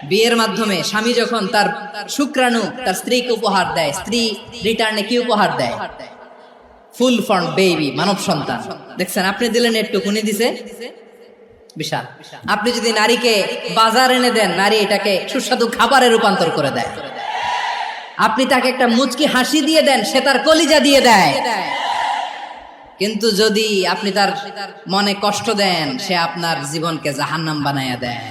বিয়ের মাধ্যমে স্বামী যখন তার শুক্রাণু তার স্ত্রীকে উপহার দেয়, স্ত্রী রিটার্নে কি উপহার দেয়? ফুল ফর্ম বেবি, মানব সন্তান। দেখছেন, আপনি দিলেন একটু, কুনি দিছে বিশাল। আপনি যদি নারীকে বাজার এনে দেন, নারী এটাকে সুস্বাদু খাবারে রূপান্তর করে দেয়। আপনি তাকে একটা মুচকি হাসি দিয়ে দেন, সে তার কলিজা দিয়ে দেয়। কিন্তু যদি আপনি তার মনে কষ্ট দেন, সে আপনার জীবনকে জাহান্নাম বানায়া দেয়।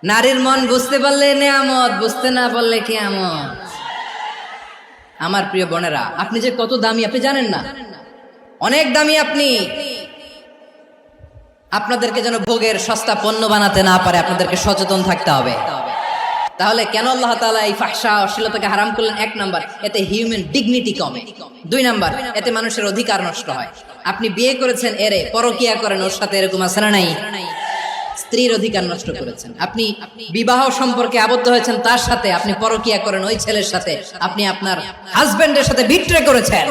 নারীর মন বুঝতে পারলে নেয়ামত, বুঝতে না পারলে কিয়ামত। আমার প্রিয় বোনেরা, আপনি যে কত দামি আপনি জানেন না, অনেক দামি আপনি। আপনাদেরকে যেন ভোগের সস্তা পণ্য বানাতে না পারে, আপনাদেরকে সচেতন থাকতে হবে। তাহলে কেন আল্লাহ তাআলা এই ফাহশা অশ্লীলতাকে হারাম করলেন? 1 নাম্বার, এতে হিউম্যান ডিগনিটি কমে। 2 নাম্বার, এতে মানুষের অধিকার নষ্ট হয়। আপনি বিয়ে করেছেন, এরে পরকিয়া করেন, ওর সাথে এরকম আছে না নাই? স্ত্রীর অধিকার নষ্ট করেছেন। আপনি বিবাহ সম্পর্কে আবদ্ধ হয়েছেন তার সাথে, আপনি পরকিয়া করেন ওই ছেলের সাথে, আপনি আপনার হাজবেন্ডের সাথে বিট্রে করেছেন।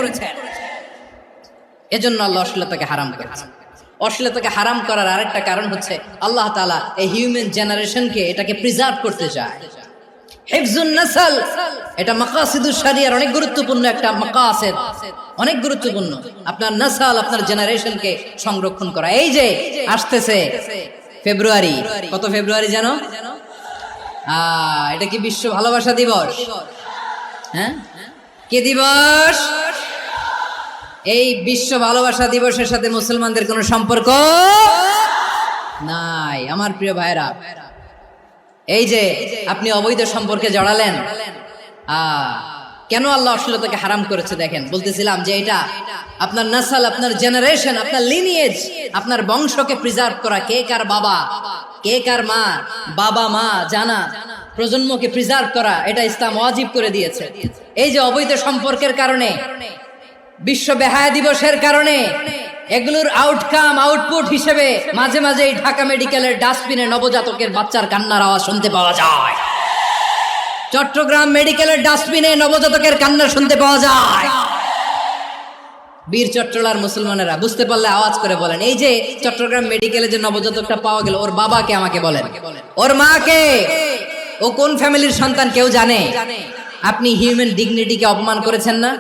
এজন্য আল্লাহ অশ্লীলতাকে হারাম করেছেন। অশ্লীলতাকে হারাম করার আরেকটা কারণ হচ্ছে আল্লাহ তাআলা এই হিউম্যান জেনারেশনকে এটাকে প্রিজার্ভ করতে চায়। হিফজুন নাসল, এটা মাকাসিদুশ শরিয়ার অনেক গুরুত্বপূর্ণ একটা মাকাসিদ, অনেক গুরুত্বপূর্ণ। আপনার নাসল, আপনার জেনারেশনকে সংরক্ষণ করা। এই যে আসতেছে ফেব্রুয়ারি, কত ফেব্রুয়ারি জানো? এটা কি বিশ্ব ভালোবাসা দিবস? হ্যাঁ, কি দিবস? এই বিশ্ব ভালোবাসা দিবসের সাথে মুসলমানদের কোনো সম্পর্ক নাই। আমার প্রিয় ভাইরা, এই যে আপনি অবৈধ সম্পর্কে জড়ালেন, কেন আল্লাহ অশ্লীলতাকে হারাম করেছে দেখেন। বলতেছিলাম যে এটা আপনার নাসল, আপনার জেনারেশন, আপনার লিনিয়েজ, আপনার বংশকে প্রিজার্ভ করা। কে কার বাবা, কে কার মা, বাবা মা জানা, প্রজন্মকে প্রিজার্ভ করা, এটা ইসলাম ওয়াজিব করে দিয়েছে। এই যে অবৈধ সম্পর্কের কারণে, বিশ্ব বেহায়া দিবসের কারণে, এগুলোর আউটকাম, আউটপুট হিসেবে মাঝে মাঝে এই ঢাকা মেডিকেলের ডাস্টবিনে নবজাতকের বাচ্চার কান্নার আওয়াজ শুনতে পাওয়া যায়। চট্টগ্রাম মেডিকেলের ডাস্টবিনে নবজাতকের কান্না শুনতে পাওয়া যায়। বীর চট্টলার মুসলমানেরা বুঝতে পারলে আওয়াজ করে বলেন, এই যে চট্টগ্রাম মেডিকেলে যে নবজাতকটা পাওয়া গেল, ওর বাবাকে আমাকে বলেন, ওর মাকে, ও কোন ফ্যামিলির সন্তান কেউ জানে? আপনি হিউম্যান ডিগনিটিকে অপমান করেছেন না?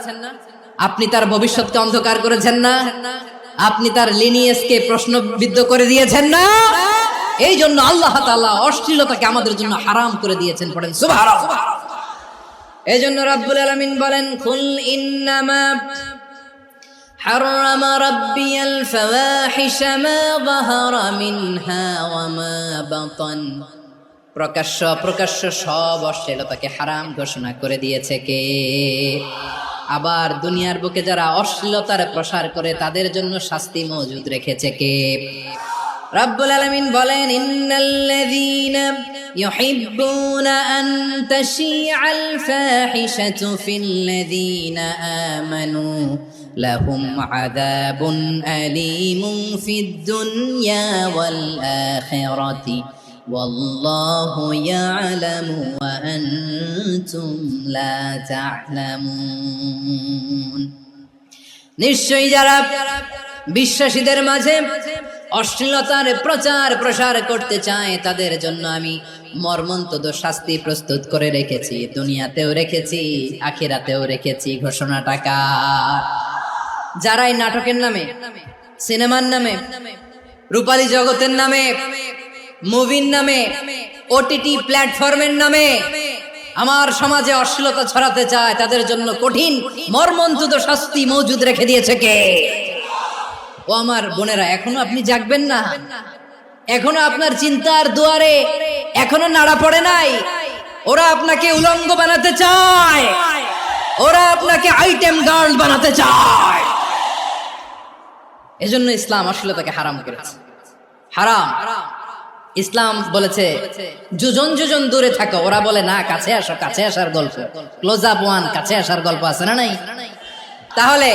আপনি তার ভবিষ্যৎকে অন্ধকার করেছেন না? আপনি তার লিনিয়েজকে প্রশ্নবিদ্ধ করে দিয়েছেন না? এই জন্য আল্লাহ তাআলা অশ্লীলতাকে আমাদের জন্য হারাম করে দিয়েছেন। পড়েন সুবহানাল্লাহ। এই জন্য রাব্বুল আলামিন বলেন, কুল ইন্নামা হারামা রাব্বিয়াল ফাওয়াহিশা মা যাহারা মিনহা ওয়া মা বাতান। প্রকাশ্য অপ্রকাশ্য সব অশ্লীলতাকে হারাম ঘোষণা করে দিয়েছে কে? আবার দুনিয়ার বুকে যারা অশ্লীলতার প্রসার করে তাদের জন্য শাস্তি মজুদ রেখেছে কে? রাব্বুল আলামিন বলেন, ইন্নাল্লাযীনা ইউহিব্বুনা আন তাশিআল ফাহিশাতু ফিল্লাযীনা আমানু লাহুম আযাবুন আলীমুন ফিদ দুনিয়া ওয়াল আখিরাতি ওয়াল্লাহু ইয়ালামু ওয়া আনতুম লা তা'লামুন। নিশ্চয়ই যারা বিশ্বাসীদের মাঝে অশ্লীলতার প্রচার প্রসার করতে চায় তাদের জন্য আমি মর্মন্তুদ শাস্তি প্রস্তুত করে রেখেছি, দুনিয়াতেও রেখেছি, আখিরাতেও রেখেছি। ঘোষণাটা কার? যারাই নাটকের নামে, সিনেমার নামে, রূপালী জগতের নামে, মুভির নামে, ওটিটি প্ল্যাটফর্মের নামে আমার সমাজে অশ্লীলতা ছড়াতে চায় তাদের জন্য কঠিন মর্মন্তুদ শাস্তি মজুদ রেখে দিয়েছে কে? ও আমার বোনেরা, এখনো আপনি জাগবেন না? এখনো আপনার চিন্তার দুয়ারে এখনো নাড়া পড়ে নাই? ওরা আপনাকে উলঙ্গ বানাতে চায়, ওরা আপনাকে আইটেম গার্ল বানাতে চায়। এজন্য ইসলাম অশ্লীলতাকে হারাম করেছে। হারাম। ইসলাম বলেছে যোজন যোজন দূরে থাকো, ওরা বলে না কাছে আসো, কাছে আসার গল্প, ক্লোজ আপ ওয়ান, কাছে আসার গল্প আছে না নাই? তাহলে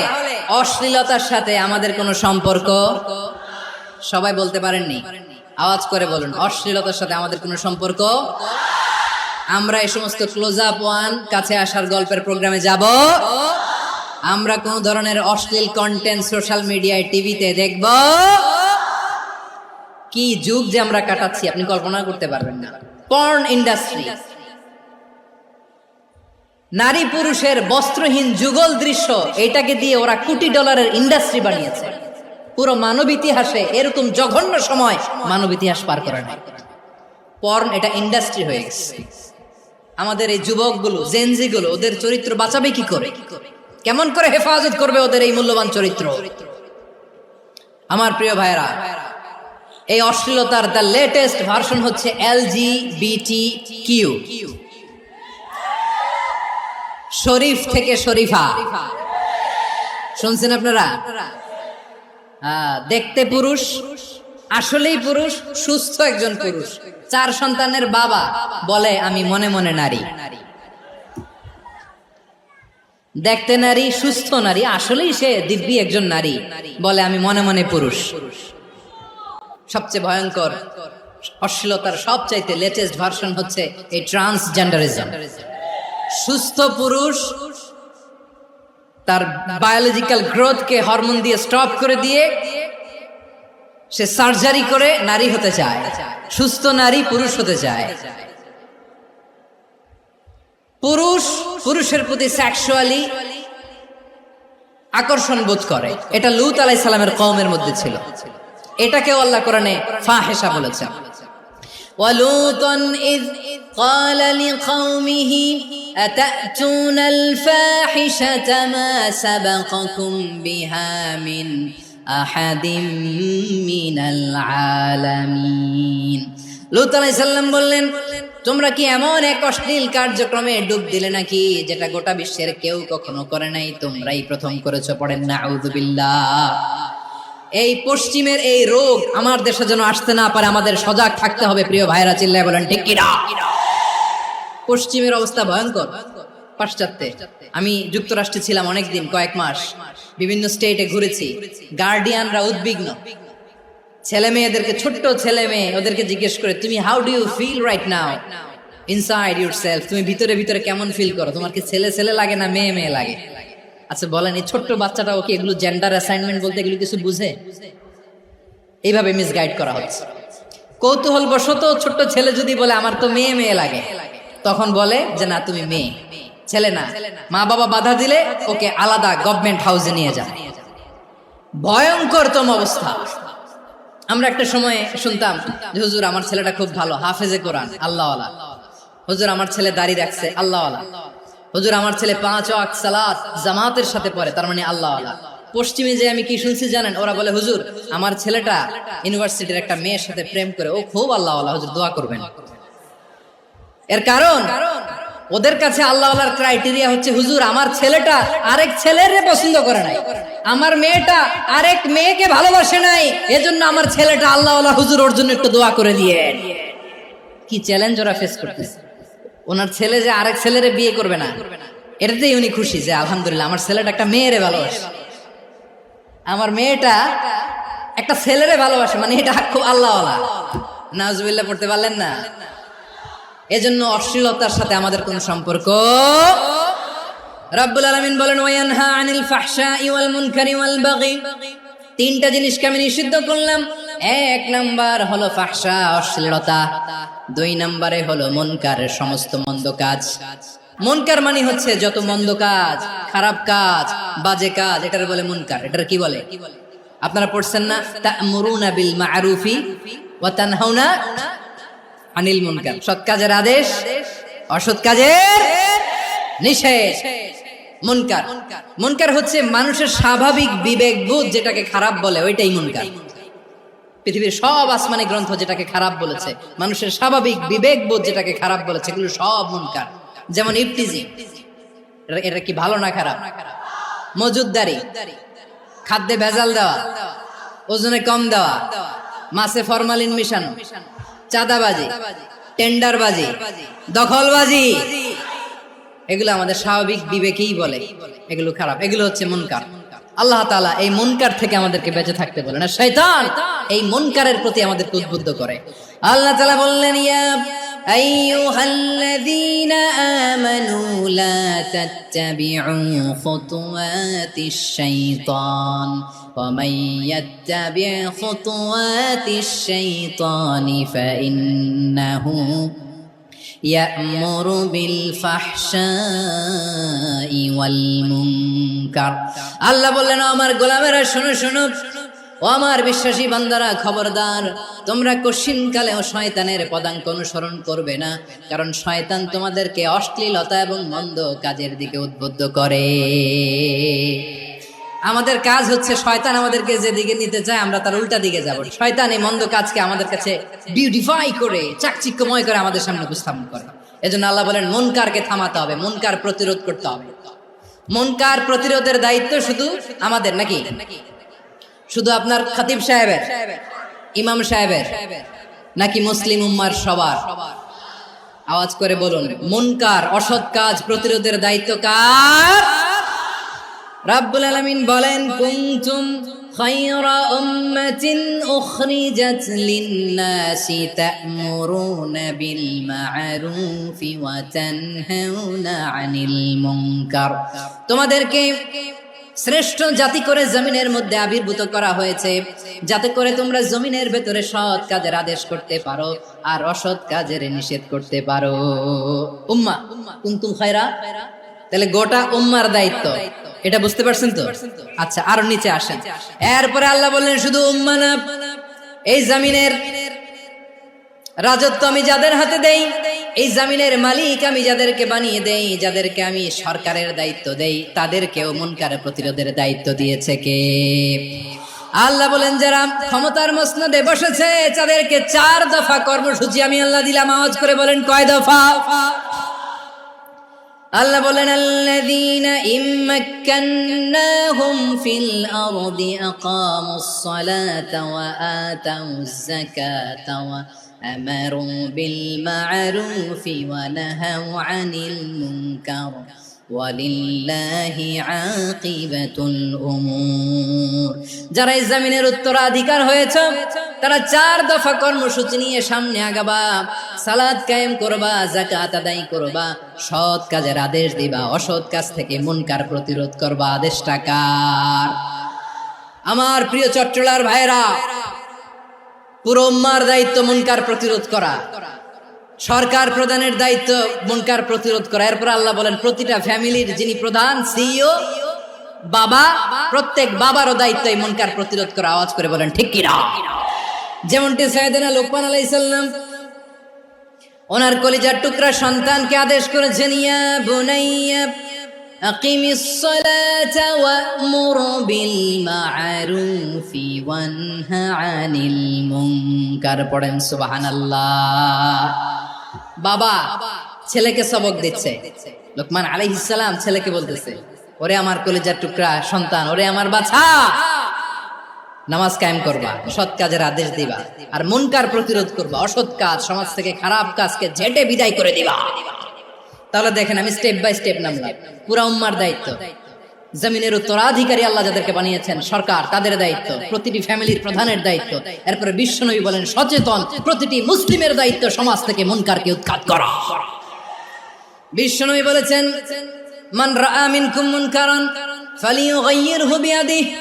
অশ্লীলতার সাথে আমাদের কোনো সম্পর্ক? সবাই বলতে পারেননি, আওয়াজ করে বলুন, অশ্লীলতার সাথে আমাদের কোনো সম্পর্ক? আমরা এই সমস্ত ক্লোজ আপ ওয়ান, কাছে আসার গল্পের প্রোগ্রামে যাব? আমরা কোন ধরনের অশ্লীল কন্টেন্ট সোশ্যাল মিডিয়ায়, টিভিতে দেখব? কি যুগ যে আমরা কাটাচ্ছি আপনি কল্পনা করতে পারবেন না। পর্ন ইন্ডাস্ট্রি, নারী পুরুষের বস্ত্রহীন যুগল দৃশ্য, এটাকে দিয়ে ওরা কোটি ডলারের ইন্ডাস্ট্রি বানিয়েছে। পুরো মানব ইতিহাসে এরকম জঘন্য সময় মানব ইতিহাস পার করে না। পর্ন এটা ইন্ডাস্ট্রি হয়ে গেছে। আমাদের এই যুবকগুলো, জেনজিগুলো, ওদের চরিত্র বাঁচাবে কি করে? কেমন করে হেফাজত করবে ওদের এই মূল্যবান চরিত্র? আমার প্রিয় ভাইরা, এই অশ্লীলতার দ্য লেটেস্ট ভার্সন হচ্ছে LGBTQ, শরীফ থেকে শরীফা। শুনছেন আপনারা? দেখতে পুরুষ, আসলেই পুরুষ, সুস্থ একজন পুরুষ, 4 সন্তানের বাবা, বলে আমি মনে মনে নারী। দেখতে নারী, সুস্থ নারী, আসলেই সে দিব্যি একজন নারী, বলে আমি মনে মনে পুরুষ। সবচেয়ে ভয়ঙ্কর অশ্লীলতার সবচাইতে লেটেস্ট ভার্সন হচ্ছে এই ট্রান্সজেন্ডারিজম। সুস্থ পুরুষ তার বায়োলজিক্যাল গ্রোথকে হরমোন দিয়ে স্টপ করে দিয়ে সে সার্জারি করে নারী হতে চায়, সুস্থ নারী পুরুষ হতে চায়। পুরুষ পুরুষের প্রতি সেক্সুয়ালি আকর্ষণ বোধ করে, এটা লূত আলাইহিস সালামের কওমের মধ্যে ছিল। এটাকেও আল্লাহ কোরআনে ফাহিশা বলেছেন। ওয়ালুতান ইয قال لقومه أتأتون الفاحشة ما سبقكم بها من أحد من العالمين। লূত আলাইহিস সালাম বললেন, তোমরা কি এমন এক অশ্লীল কার্যক্রমে ডুব দিলে নাকি যেটা গোটা বিশ্বের কেউ কখনো করে নাই, তোমরাই প্রথম করেছো? পড়েন নাউযুবিল্লাহ। এই পশ্চিমের এই রোগ আমার দেশে যেন আসতে না পারে, আমাদের সজাগ থাকতে হবে। প্রিয় ভাইরা চিল্লায় বলেন ঠিক কিনা? পশ্চিমের অবস্থা ভয়ঙ্কর। পাশ্চাত্যে, আমি যুক্তরাষ্ট্রে ছিলাম অনেকদিন, কয়েক মাস, বিভিন্ন স্টেটে ঘুরেছি। গার্ডিয়ানরা উদ্বিগ্ন, ছেলে মেয়েদেরকে, ছোট্ট ছেলে মেয়ে, ওদেরকে জিজ্ঞেস করে, তুমি how do you feel right now inside yourself? তুমি ভিতরে ভিতরে কেমন ফিল করো? তোমার কি ছেলে ছেলে লাগে না মেয়ে মেয়ে লাগে? আচ্ছা বলেন, এই ছোট্ট বাচ্চাটা ওকে এগুলো জেন্ডার অ্যাসাইনমেন্ট বলতে এগুলো কিছু বুঝে? এইভাবে মিসগাইড করা হচ্ছে। কৌতূহল বশত ছোট্ট ছেলে যদি বলে আমার তো মেয়ে মেয়ে লাগে, তখন বলে যে না তুমি মেয়ে, ছেলে না। মা বাবা বাধা দিলে ওকে আলাদা গভর্নমেন্ট হাউসে নিয়ে যান। ভয়ঙ্করতম অবস্থা। আমরা একটা সময় শুনতাম যে হুজুর আমার ছেলেটা খুব ভালো, হাফেজে কোরআন, আল্লাহওয়ালা। হুজুর আমার ছেলে দাড়ি রাখছে, আল্লাহওয়ালা। হুজুর আমার ছেলে 5 ওয়াক্ত সালাত জামাতের সাথে পড়ে, তার মানে আল্লাহওয়ালা। পশ্চিমে যে আমি কি শুনছি জানেন? ওরা বলে হুজুর আমার ছেলেটা ইউনিভার্সিটির একটা মেয়ের সাথে প্রেম করে, ও খুব আল্লাহওয়ালা, হুজুর দোয়া করবেন। এর কারণ ওদের কাছে আল্লাহওয়ালার ক্রাইটেরিয়া হচ্ছে হুজুর আমার ছেলেটা আরেক ছেলের পছন্দ করে নাই, আমার মেয়েটা আরেক মেয়েকে ভালোবাসে নাই, এজন্য আমার ছেলেটা আল্লাহওয়ালা, হুজুর ওর জন্য একটু দোয়া করে দিয়ে। কি চ্যালেঞ্জ ওরা ফেস করতেছে। ওনার ছেলে যে আরেক ছেলেরে বিয়ে করবে না, এটাতেই উনি খুশি যে আলহামদুলিল্লাহ আমার ছেলেটা একটা মেয়েরে ভালোবাসে, আমার মেয়েটা একটা ছেলেরে ভালোবাসে, মানে এটা খুব আল্লাহওয়ালা। নাউজুবিল্লাহ পড়তে পারলেন না? এজন্য অশ্লীলতার সাথে আমাদের কোন সম্পর্ক? রাব্বুল আলামিন বলেন ওয়ায়ানহা আনিল ফাহশাই ওয়াল মুনকারি ওয়াল বাগি। 3টা জিনিসকে আমি নিষিদ্ধ করলাম। 1 নাম্বার হলো ফাহশা, অশ্লীলতা। 2 নম্বরে হলো মুনকার, সমস্ত মন্দ কাজ। মুনকার মানে হচ্ছে যত মন্দ কাজ, খারাপ কাজ, বাজে কাজ, এটার বলে মুনকার। এটার কি বলে? আপনারা পড়ছেন না, তা'মুরুনা বিল মা'রুফি ওয়া তানহাউনা আনিল মুনকার। সৎ কাজের আদেশ, অসৎ কাজের নিষেধ। মুনকার, মুনকার হচ্ছে মানুষের স্বাভাবিক বিবেকবোধ যেটাকে খারাপ বলে, ওইটাই মুনকার। পৃথিবীর সব আসমানি গ্রন্থ যেটাকে খারাপ বলেছে, মানুষের স্বাভাবিক বিবেকবোধ যেটাকে খারাপ বলেছে, এগুলো সব মুনকার। যেমন ইফতিজিং, এটা কি ভালো না খারাপ? মজুদদারি, খাদ্যে ভেজাল দেওয়া, ওজনে কম দেওয়া, মাছে ফরমালিন মিশানো, চাঁদাবাজি, টেন্ডারবাজি, দখলবাজি, এগুলো আমাদের স্বাভাবিক বিবেকেই বলে এগুলো খারাপ, এগুলো হচ্ছে মুনকার। আল্লাহ তাআলা এই মুনকার থেকে আমাদেরকে বেঁচে থাকতে বলেন, আর শয়তান এই মুনকারের প্রতি আমাদেরকে উদ্বুদ্ধ করে। আল্লাহ তাআলা বললেন, ইয়া আইয়ুহাল্লাযীনা আমানু লা তাত্তাবিউ খুতুওয়াতিশ শাইতান ওয়া মান ইয়াত্তাবি' খুতুওয়াতিশ শাইতানি ফাইন্নাহু ইয়া'মুরু বিল ফাহশাই ওয়াল মুনকার। আল্লাহ বললেন, আমার গোলামেরা শোনো শোনো, ও আমার বিশ্বাসী বান্দারা খবরদার, তোমরা কশিনকালেও শয়তানের পদাঙ্ক অনুসরণ করবে না, কারণ শয়তান তোমাদেরকে অশ্লীলতা এবং মন্দ কাজের দিকে উদ্বুদ্ধ করে। আমাদের কাজ হচ্ছে শয়তান আমাদেরকে যেদিকে নিতে চায় আমরা তার উল্টা দিকে যাব। শয়তান এই মন্দ কাজকে আমাদের কাছে বিউটিফাই করে চাকচিক্যময় করে আমাদের সামনে উপস্থাপন করে। এজন্য আল্লাহ বলেন মুনকারকে থামাতে হবে, মুনকার প্রতিরোধ করতে হবে। মুনকার প্রতিরোধের দায়িত্ব শুধু আমাদের নাকি? শুধু আপনার খতিব সাহেবের, ইমাম সাহেবের, নাকি মুসলিম উম্মার সবার? আওয়াজ করে বলুন, মুনকার অসৎ কাজ প্রতিরোধের দায়িত্ব কার? রাব্বুল আলামিন বলেন, কুনতুম খায়রা উম্মাতিন উখরিজাত লিন-নাসি তা'মুরুনা বিল মা'রুফি ওয়া তানহাউনা আনিল মুনকার। তোমাদেরকে শ্রেষ্ঠ জাতি করে জমিনের মধ্যে আবির্ভূত করা হয়েছে, যাতে করে তোমরা জমিনের ভেতরে সৎ কাজের আদেশ করতে পারো আর অসৎ কাজের নিষেধ করতে পারো। উম্মাহ, কুনতুম খায়রা, তাহলে গোটা উম্মার দায়িত্ব, এটা বুঝতে পারছেন তো? আচ্ছা, আরো নিচে আসেন। এরপরে আল্লাহ বললেন, শুধু উম্মাহ না, এই জমিনের রাজত্ব আমি যাদের হাতে দেই, এই জমিনের মালিক আমি যাদেরকে বানিয়ে দেই, যাদেরকে আমি সরকারের দায়িত্ব দেই, তাদেরকেও মুনকারের প্রতিরোধের দায়িত্ব দিয়েছে কে? আল্লাহ বলেন, যারা ক্ষমতার মসনদে বসেছে তাদেরকে 4 দফা কর্মসূচি আমি আল্লাহ দিলাম। আওয়াজ করে বলেন, কয় দফা? আল্লাহ বলেন, আল্লাযীনা ইম্মাক্কান্নাহুম ফিল আরদি আকামুস সালাতা ওয়া আতাউজ যাকাতা ওয়া আমারু বিল মা'রুফি ওয়া নাহাউ আনিল মুনকার ওয়ালিল্লাহি আকিবাতুল উমুর। যারা এই জমিনের উত্তরাধিকার হয়েছে তারা 4 দফা কর্মসূচি নিয়ে সামনে আগাবা। সালাত কায়েম করবা, যাকাত আদায় করবা, সৎ কাজের আদেশ দিবা, অসৎ কাজ থেকে মুনকার প্রতিরোধ করবা। আদেশটা কার? আমার প্রিয় চট্টলার ভাইরা, পুরো উম্মার দায়িত্ব মুনকার প্রতিরোধ করা, সরকার প্রধানের দায়িত্ব মুনকার প্রতিরোধ করা। এরপর আল্লাহ বলেন, প্রতিটা ফ্যামিলির যিনি প্রধান সিইও বাবা, প্রত্যেক বাবারও দায়িত্ব এই মুনকার প্রতিরোধ করা। আওয়াজ করে বলেন ঠিক কি না? যেমনটি সাইয়েদনা লুকমান আলাইহিস সালাম ওনার কলিজার টুকরা সন্তানকে আদেশ করেছেন, ইয়া বুনাইয়া আকিমিস সালাতা ওয়া'মুর বিল মা'রুফি ওয়ানহা আনিল মুনকার। পড়েন সুবহানাল্লাহ। বাবা ছেলেকে সবক দিচ্ছে, লুকমান আলাইহিস সালাম ছেলেকে বলতেছে, ওরে আমার কলিজার টুকরা সন্তান, ওরে আমার বাছা, নামাজ কায়েম করবা, সৎ কাজের আদেশ দিবা, আর মুনকার প্রতিরোধ করবা, অসৎ কাজ, সমাজ থেকে খারাপ কাজকে ঝেঁটে বিদায় করে দিবা। তাহলে দেখেন, আমি স্টেপ বাই স্টেপ নামলাম। পুরা উম্মার দায়িত্ব, জমিনের উত্তরাধিকারী আল্লাহ যাদেরকে বানিয়েছেন সরকার, তাদের দায়িত্ব, প্রতিটি ফ্যামিলির প্রধানের দায়িত্ব। এরপরে বিশ্বনবী বলেন, সচেতন প্রতিটি মুসলিমের দায়িত্ব সমাজ থেকে মুনকারকে উৎখাত করা। বিশ্বনবী বলেছেন, মান রাআ মিনকুম মুনকারান ফালিয়ুগাইয়িরহু বিয়াদিহি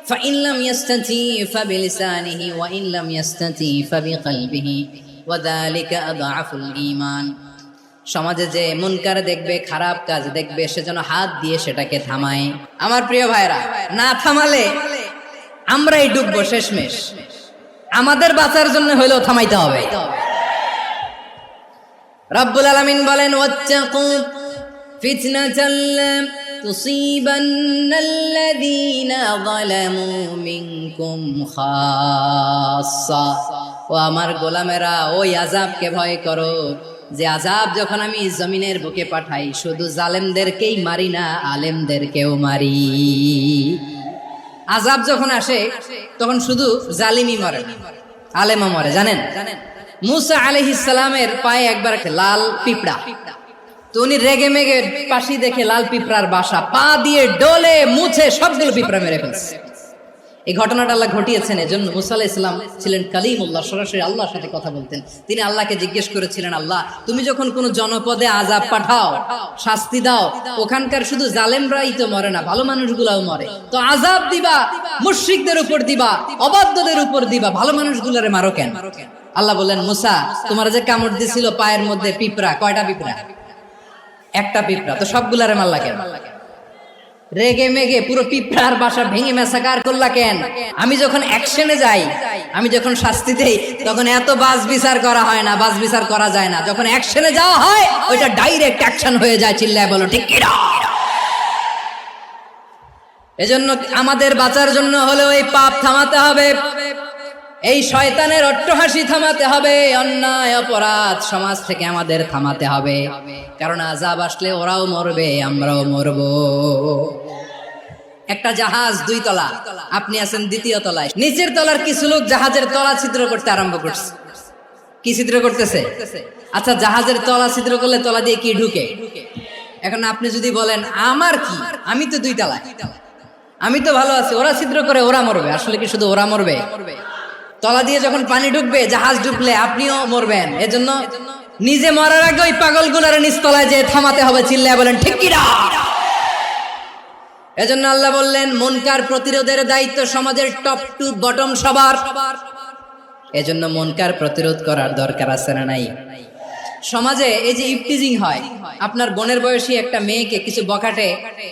ফাইন লাম ইয়াস্তাতি ফাবিলিসানিহি ওয়া ইন লাম ইয়াস্তাতি ফাবিকলবিহি ওয়া যালিকা আযআফুল ঈমান। সমাজে যে মুনকার দেখবে, খারাপ কাজ দেখবে, সে যেন হাত দিয়ে সেটাকে থামায়। আমার প্রিয় ভাইরা, না থামালে আমরাই ডুববো শেষমেশ। আমাদের বাঁচার জন্য হইলেও থামাইতে হবে। রব্বুল আলামিন বলেন, ওয়াত্তাকু ফিতনাতাল লা তুসিবান্নাল্লাযীনা যালামু মিনকুম খাসসা। ও আমার গোলামেরা, ওই আযাবকে ভয় করো যে আযাব যখন আমি জমিনের বুকে পাঠাই, শুধু জালেমদেরকেই মারি না, আলেমদেরকেও মারি। আযাব যখন আসে তখন শুধু জালিমই মরে না, আলেমও মরে। জানেন, মুসা আলাইহিস সালামের পায়ে একবার লাল পিঁপড়া, তো উনি রেগে মেগে পাশি দেখে লাল পিঁপড়ার বাসা, পা দিয়ে ডলে মুছে সবগুলো পিঁপড়া মেরে ফেলছে। এই ঘটনাটা আল্লাহ ঘটিয়েছেন। এজন্য মুসা আলাইহিস সালাম ছিলেন কালিমুল্লাহ, সরাসরি আল্লাহর সাথে কথা বলতেন। তিনি আল্লাহকে জিজ্ঞেস করেছিলেন, আল্লাহ তুমি যখন কোন জনপদে আযাব পাঠাও, শাস্তি দাও, ওখানকার শুধু জালেমরাই তো মরে না, ভালো মানুষগুলাও মরে, তো আযাব দিবা মুশরিকদের উপর দিবা, অবাধ্যদের উপর দিবা, ভালো মানুষগুলারে মারো কেন? আল্লাহ বললেন, মুসা তোমার যে কামড় দিছিল পায়ের মধ্যে পিঁপড়া, কয়টা পিঁপড়া? একটা পিঁপড়া, তো সবগুলারে মারলা কেন? রেগে মেগে পুরো পিঁপড়ার বাসা ভেঙে মেসাকার করলা কেন? আমি যখন অ্যাকশনে যাই, আমি যখন শাস্তি দেই, তখন এত বাস বিচার করা হয় না, বাস বিচার করা যায় না। যখন অ্যাকশনে যাওয়া হয়, ওইটা ডাইরেক্ট অ্যাকশন হয়ে যায়। চিল্লায় বলো ঠিক কি না? এজন্য আমাদের বাঁচার জন্য হলেও এই পাপ থামাতে হবে, এই শয়তানের অট্টহাসি থামাতে হবে, অন্যায় অপরাধ সমাজ থেকে আমাদের থামাতে হবে। কারণ আযাব আসলে ওরাও মরবে, আমরাও মরব। একটা জাহাজ 2 তলা, আপনি আছেন 2য় তলায়, নিচের তলার কিছু লোক জাহাজের তলা ছিদ্র করতে আরম্ভ করছে। কি ছিদ্র করতেছে? আচ্ছা, জাহাজের তলা ছিদ্র করলে তলা দিয়ে কি ঢুকে? এখন আপনি যদি বলেন আমার কি, আমি তো 2 তলায়, আমি তো ভালো আছি, ওরা ছিদ্র করে ওরা মরবে, আসলে কি শুধু ওরা মরবে? তলা দিয়ে যখন পানি ঢুকবে, জাহাজ ঢুকলে আপনিও মরবেন। এজন্য নিজে মরার আগে ওই পাগলগুলোর নিচতলায় যে থামাতে হবে। চিল্লায় বলেন ঠিক কি না? এজন্য আল্লাহ বললেন, মুনকার প্রতিরোধের দায়িত্ব সমাজের টপ টু বটম সবার। এজন্য মুনকার প্রতিরোধ করার দরকার আছে না নাই? সমাজে এই যে ইফটিজিং হয়, আপনার বোনের বয়সী একটা মেয়েকে কিছু বকাটে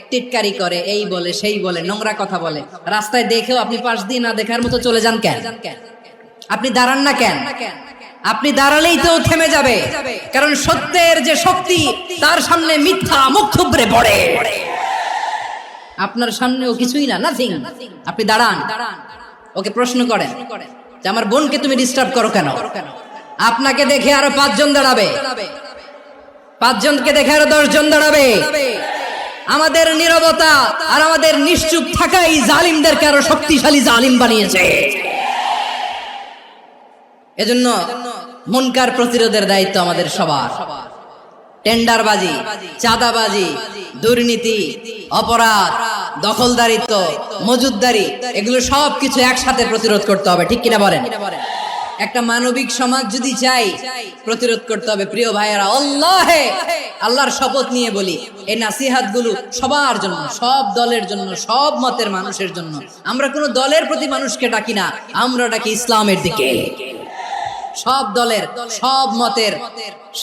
টিটকারি করে, এই বলে সেই বলে, নোংরা কথা বলে, রাস্তায় দেখেও আপনি পাশ দিয়ে না দেখার মতো চলে যান কেন? আপনি দাঁড়ান না কেন? আপনি দাঁড়ালেই তো থেমে যাবে, কারণ সত্যের যে শক্তি, তার সামনে মিথ্যা মুখ থুবড়ে পড়ে। আপনার সামনেও কিছুই না, নাথিং। আপনি দাঁড়ান, ওকে প্রশ্ন করেন যে আমার বোনকে তুমি ডিস্টার্ব করো কেন? আপনাকে দেখে আরো 5 জন দাঁড়াবে, 5 জনকে দেখে আরো 10 জন দাঁড়াবে। আমাদের নীরবতা আর আমাদের নিশ্চুপ থাকাই জালিমদেরকে আরো শক্তিশালী জালিম বানিয়েছে। এজন্য মুনকার প্রতিরোধের দায়িত্ব আমাদের সবার। টেন্ডারবাজি, চাঁদাবাজি, দুর্নীতি, অপরাধ, দখলদারিত্ব, মজুদদারি, এগুলো সবকিছু একসাথে প্রতিরোধ করতে হবে। ঠিক কিনা বলেন? একটা মানবিক সমাজ যদি চাই, প্রতিরোধ করতে হবে। প্রিয় ভাইয়েরা, আল্লাহর শপথ নিয়ে বলি, এই নাসিহাত গুলো সবার জন্য, সব দলের জন্য, সব মতের মানুষের জন্য। আমরা কোনো দলের প্রতি মানুষকে ডাকি না, আমরা ডাকি ইসলামের দিকে। সব দলের, সব মতের,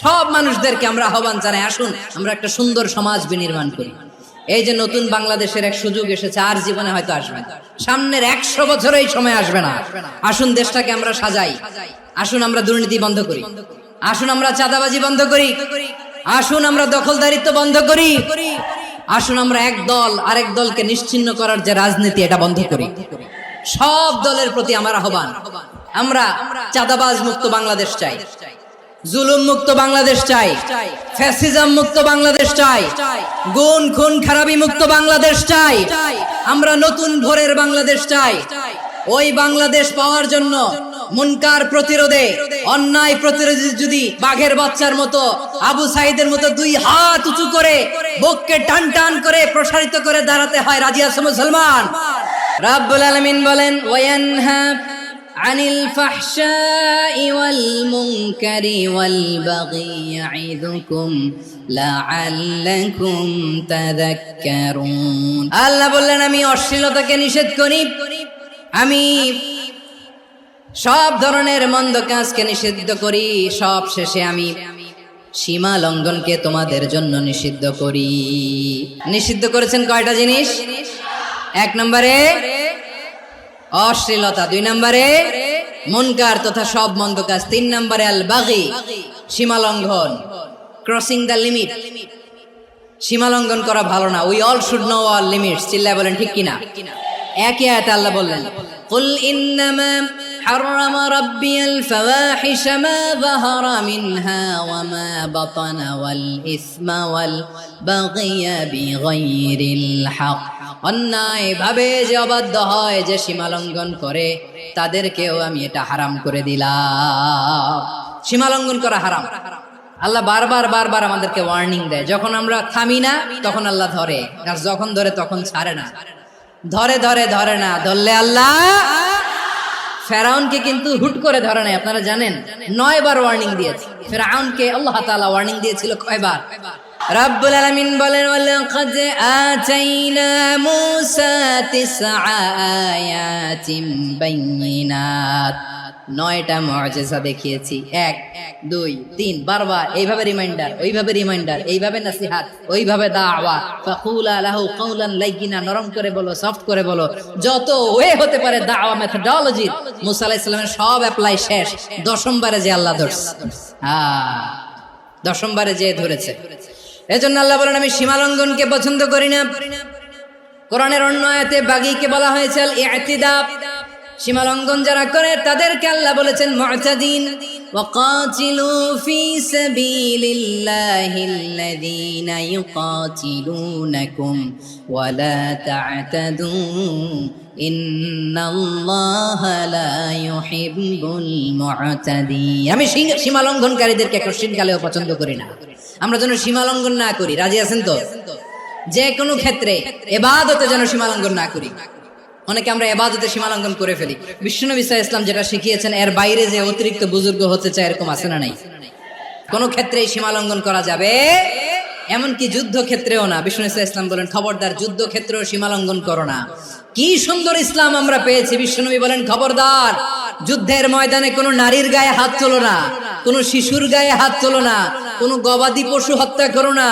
সব মানুষদেরকে আমরা আহ্বান জানাই, আসুন আমরা একটা সুন্দর সমাজ বিনির্মাণ করি। এই যে নতুন বাংলাদেশের এক সুযোগ এসেছে, আর জীবনে হয়তো আসবে না, সামনের 100 বছর এই সময় আসবে না। আসুন দেশটাকে আমরা সাজাই, আসুন আমরা দুর্নীতি বন্ধ করি, আসুন আমরা চাঁদাবাজি বন্ধ করি, আসুন আমরা দখলদারিত্ব বন্ধ করি, আসুন আমরা এক দল আরেক দলকে নিশ্চিহ্ন করার যে রাজনীতি, এটা বন্ধ করি। সব দলের প্রতি আমার আহ্বান, আমরা চাঁদাবাজ মুক্ত বাংলাদেশ চাই, জুলুম মুক্ত বাংলাদেশ চাই, ফ্যাসিজম মুক্ত বাংলাদেশ চাই, গুণ খুন খারাপি মুক্ত বাংলাদেশ চাই, আমরা নতুন ভোরের বাংলাদেশ চাই। ওই বাংলাদেশ পাওয়ার জন্য মুনকার প্রতিরোধে, অন্যায় প্রতিরোধে যদি বাঘের বাচ্চার মতো, আবু সাইদের মতো 2 হাত উঁচু করে, বুককে টান টান করে প্রসারিত করে দাঁড়াতে হয়, রাজি আছো মুসলমান? রাব্বুল আলামিন বলেন, ওয়ায়ানহা আনিল ফাহশাই ওয়াল মুনকারি ওয়াল বাগি ইয়াইদুকুম লাআল্লাকুম তাযাক্কারুন। আল্লাহ বললেন, আমি অশ্লীলতাকে নিষেধ করি, আমি সব ধরনের মন্দ কাজকে নিষিদ্ধ করি, সব শেষে আমি সীমা লঙ্ঘনকে তোমাদের জন্য নিষিদ্ধ করি। নিষিদ্ধ করেছেন কয়টা জিনিস? 1 নম্বরে অশ্লীলতা, 2 নম্বরে মুনকার তথা সব মন্দ কাজ, 3 নম্বরে আল বাগি, সীমা লঙ্ঘন, ক্রসিং দ্য লিমিট। সীমা লঙ্ঘন করা ভালো না। We all should know our limits. চিল্লায় বলেন ঠিক কিনা? একই আয়াতে আল্লাহ বললেন, কুল ইন্নামা হারামা রাব্বিয়াল ফাওয়াহিশা মা যাহারা মিনহা ওয়া মা বাতানা ওয়াল ইসমা ওয়াল বাগিয়া বিগাইরিল হক। অন্যায় ভাবে যে অবাধ্য হয়, যে সীমা লঙ্ঘন করে, তাদেরকেও আমি এটা হারাম করে দিলাম। সীমা লঙ্ঘন করা হারাম। আল্লাহ বারবার বারবার আমাদেরকে ওয়ার্নিং দেয়। যখন আমরা থামি না তখন আল্লাহ ধরে, আর যখন ধরে তখন ছাড়ে না। ধরে ধরে ধরে না, ধরলে আল্লাহ। ফেরাউনকে কিন্তু হুট করে ধরে নাই, আপনারা জানেন 9 বার ওয়ার্নিং দিয়েছে। ফেরাউনকে আল্লাহ তাআলা ওয়ার্নিং দিয়েছিল কয়বার? রব্বুল আলামিন বলেন, ওয়ালাকাদ আতাইনা মূসা 9 আয়াতিন বাইয়িনাত, 9টা মুআজিজা দেখিয়েছি। 1 2 3 বারবার এইভাবে রিমাইন্ডার, ওইভাবে রিমাইন্ডার, এইভাবে নসিহাত, ওইভাবে দাওয়া। ফাকুলা লাহু কাওলান লাইয়িনা, নরম করে বলো, সফট করে বলো, যত ওয়ে হতে পারে দাওয়া মেথডোলজি। মূসা আলাইহিস সালামের সব অ্যাপ্লাই শেষ, 10ম বারে যে আল্লাহ ধরছে। 10ম বারে যে ধরেছে। এজন্য আল্লাহ বলেন, আমি সীমা লঙ্ঘনকে পছন্দ করি না। কোরআনের অন্য আয়াতে বাগীকে বলা হয়েছে আল ইতিদা, সীমা লঙ্ঘন যারা করে তাদেরকে আল্লাহ বলেছেন মুতাদিন। ওয়াকাতিলু ফি সাবিলিল্লাহিল্লাযীনা ইউকাতিলুনাকুম ওয়ালা তা'তাদু ইন্নাল্লাহা লা ইউহিব্বুল মুতাদিন। আমি সীমা লঙ্ঘনকারীদেরকে কোশ্চিনকালেও পছন্দ করি না। আমরা যেন সীমা লঙ্ঘন না করি, রাজি আছেন তো? যে কোনো ক্ষেত্রে ইবাদতে যেন সীমা লঙ্ঘন না করি। অনেকে আমরা ইবাদতে সীমা লঙ্ঘন করে ফেলি। বিশ্বনবী সাল্লাল্লাহু আলাইহি ওয়াসাল্লাম যেটা শিখিয়েছেন এর বাইরে যে অতিরিক্ত বুজুর্গ হতে চায়, এরকম আছে না নাই? কোন ক্ষেত্রেই সীমা লঙ্ঘন করা যাবে, এমনকি যুদ্ধ ক্ষেত্রেও না। বিশ্বনবী সাল্লাল্লাহু আলাইহি ওয়াসাল্লাম বলেন, খবরদার যুদ্ধ ক্ষেত্রেও সীমা লঙ্ঘন করো না। কি সুন্দর ইসলাম আমরা পেয়েছি। বিশ্বনবী বলেন, খবরদার যুদ্ধের ময়দানে কোনো নারীর গায়ে হাত তোলো না, কোনো শিশুর গায়ে হাত তোলো না, কোনো গবাদি পশু হত্যা করো না,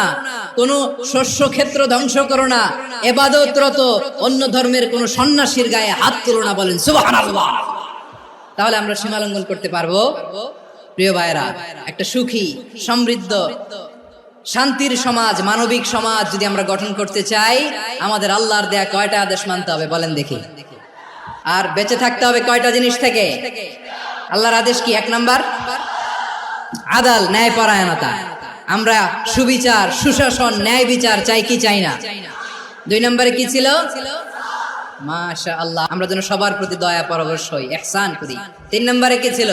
কোনো শস্য ক্ষেত্র ধ্বংস করো না, ইবাদতরত অন্য ধর্মের কোনো সন্ন্যাসীর গায়ে হাত তোলো না। বলেন সুবহানাল্লাহ। তাহলে আমরা সীমা লঙ্ঘন করতে পারবো? প্রিয় ভাইরা, একটা সুখী, সমৃদ্ধ, শান্তির সমাজ, মানবিক সমাজ যদি আমরা গঠন করতে চাই, আমাদের আল্লাহর দেয়া কয়টা আদেশ মানতে হবে বলেন দেখি? আর বেঁচে থাকতে হবে কয়টা জিনিস থেকে? আল্লাহর আদেশ কি? 1 নাম্বার আদাল, ন্যায়পরায়ণতা। আমরা সুবিচার, সুশাসন, ন্যায় বিচার চাই কি চাই না? 2 নম্বরে কি ছিল? মাশাআল্লাহ, আমরা যেন সবার প্রতি দয়া পরবশ হই, ইহসান করি। 3 নম্বরে কি ছিল?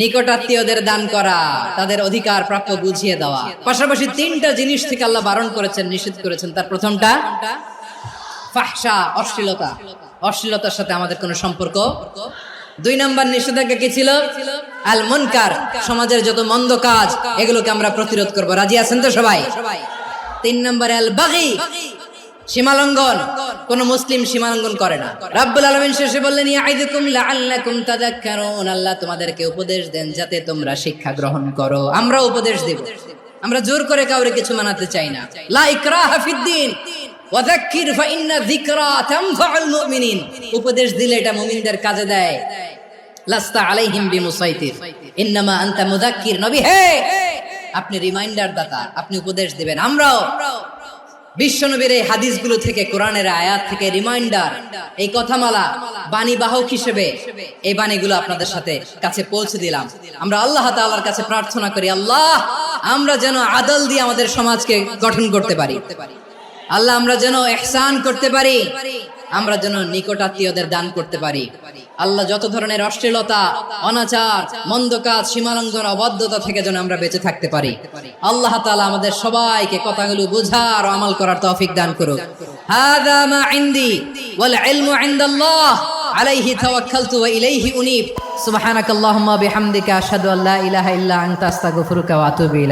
নিকটাত্মীয়দের দান করা, তাদের অধিকার প্রাপ্য বুঝিয়ে দেওয়া। পাশাপাশি 3টা জিনিস থেকে আল্লাহ বারণ করেছেন, নিষেধ করেছেন। তার প্রথমটা ফাহশা, অশ্লীলতা। অশ্লীলতার সাথে আমাদের কোনো সম্পর্ক। 2 নম্বর নিষেধাজ্ঞা কি ছিল? আল মুনকার, সমাজের যত মন্দ কাজ এগুলোকে আমরা প্রতিরোধ করব। রাজি আছেন তো সবাই? 3 নম্বরে আল বাগী, সীমালঙ্ঘন। কোন মুসলিম সীমালঙ্ঘন করে না। রাব্বুল আলামিন শেষে বললেন, ইয়াইদুকুম লাআল্লাকুম তাযাক্কারুন, আল্লাহ তোমাদেরকে উপদেশ দেন যাতে তোমরা শিক্ষা গ্রহণ করো। আমরা উপদেশ দেব, আমরা জোর করে কাউরে কিছু মানাতে চাই না। লা ইকরাহা ফিদ্দিন ওয়াযাক্কির ফাইন্না যিকরা তানফাউল মুমিনিন। উপদেশ দিলে এটা মুমিনদের কাজে দেয়। লাস্তা আলাইহিম বিমুসাইতির ইন্নামা আনতা মুযাক্কির। নবী হে, আপনি রিমাইন্ডার দাতা, আপনি উপদেশ দিবেন। আমরাও বিশ্বনবীর এই হাদিসগুলো থেকে, কোরআনের আয়াত থেকে রিমাইন্ডার, এই কথামালা, বাণী বাহক হিসেবে এই বাণীগুলো আপনাদের সাথে কাছে পৌঁছে দিলাম। আমরা আল্লাহ তাআলার কাছে প্রার্থনা করি, আল্লাহ আমরা যেন আদল দিয়ে আমাদের সমাজকে গঠন করতে পারি। আল্লাহ আমরা যেন ইহসান করতে পারি, আমরা যেন নিকটাত্মীয়দের দান করতে পারি। আল্লাহ যত ধরনের অশ্লীলতা, অনাচার, মন্দ কাজ, সীমালঙ্ঘন, অবাধ্যতা থেকে যেন আমরা বেঁচে থাকতে পারি। আল্লাহ তাআলা আমাদের সবাইকে কথাগুলো বোঝার ও আমল করার তৌফিক দান করুক। হাযা মা ইনদি ওয়াল ইলমু ইনদাল্লাহ আলাইহি তাওয়াক্কালতু ওয়া ইলাইহি উনীব। সুবহানাকাল্লাহুম্মা বিহামদিকা আশহাদু আল্লা ইলাহা ইল্লা আনতা আস্তাগফিরুকা ওয়া আতুবু ইলাইক।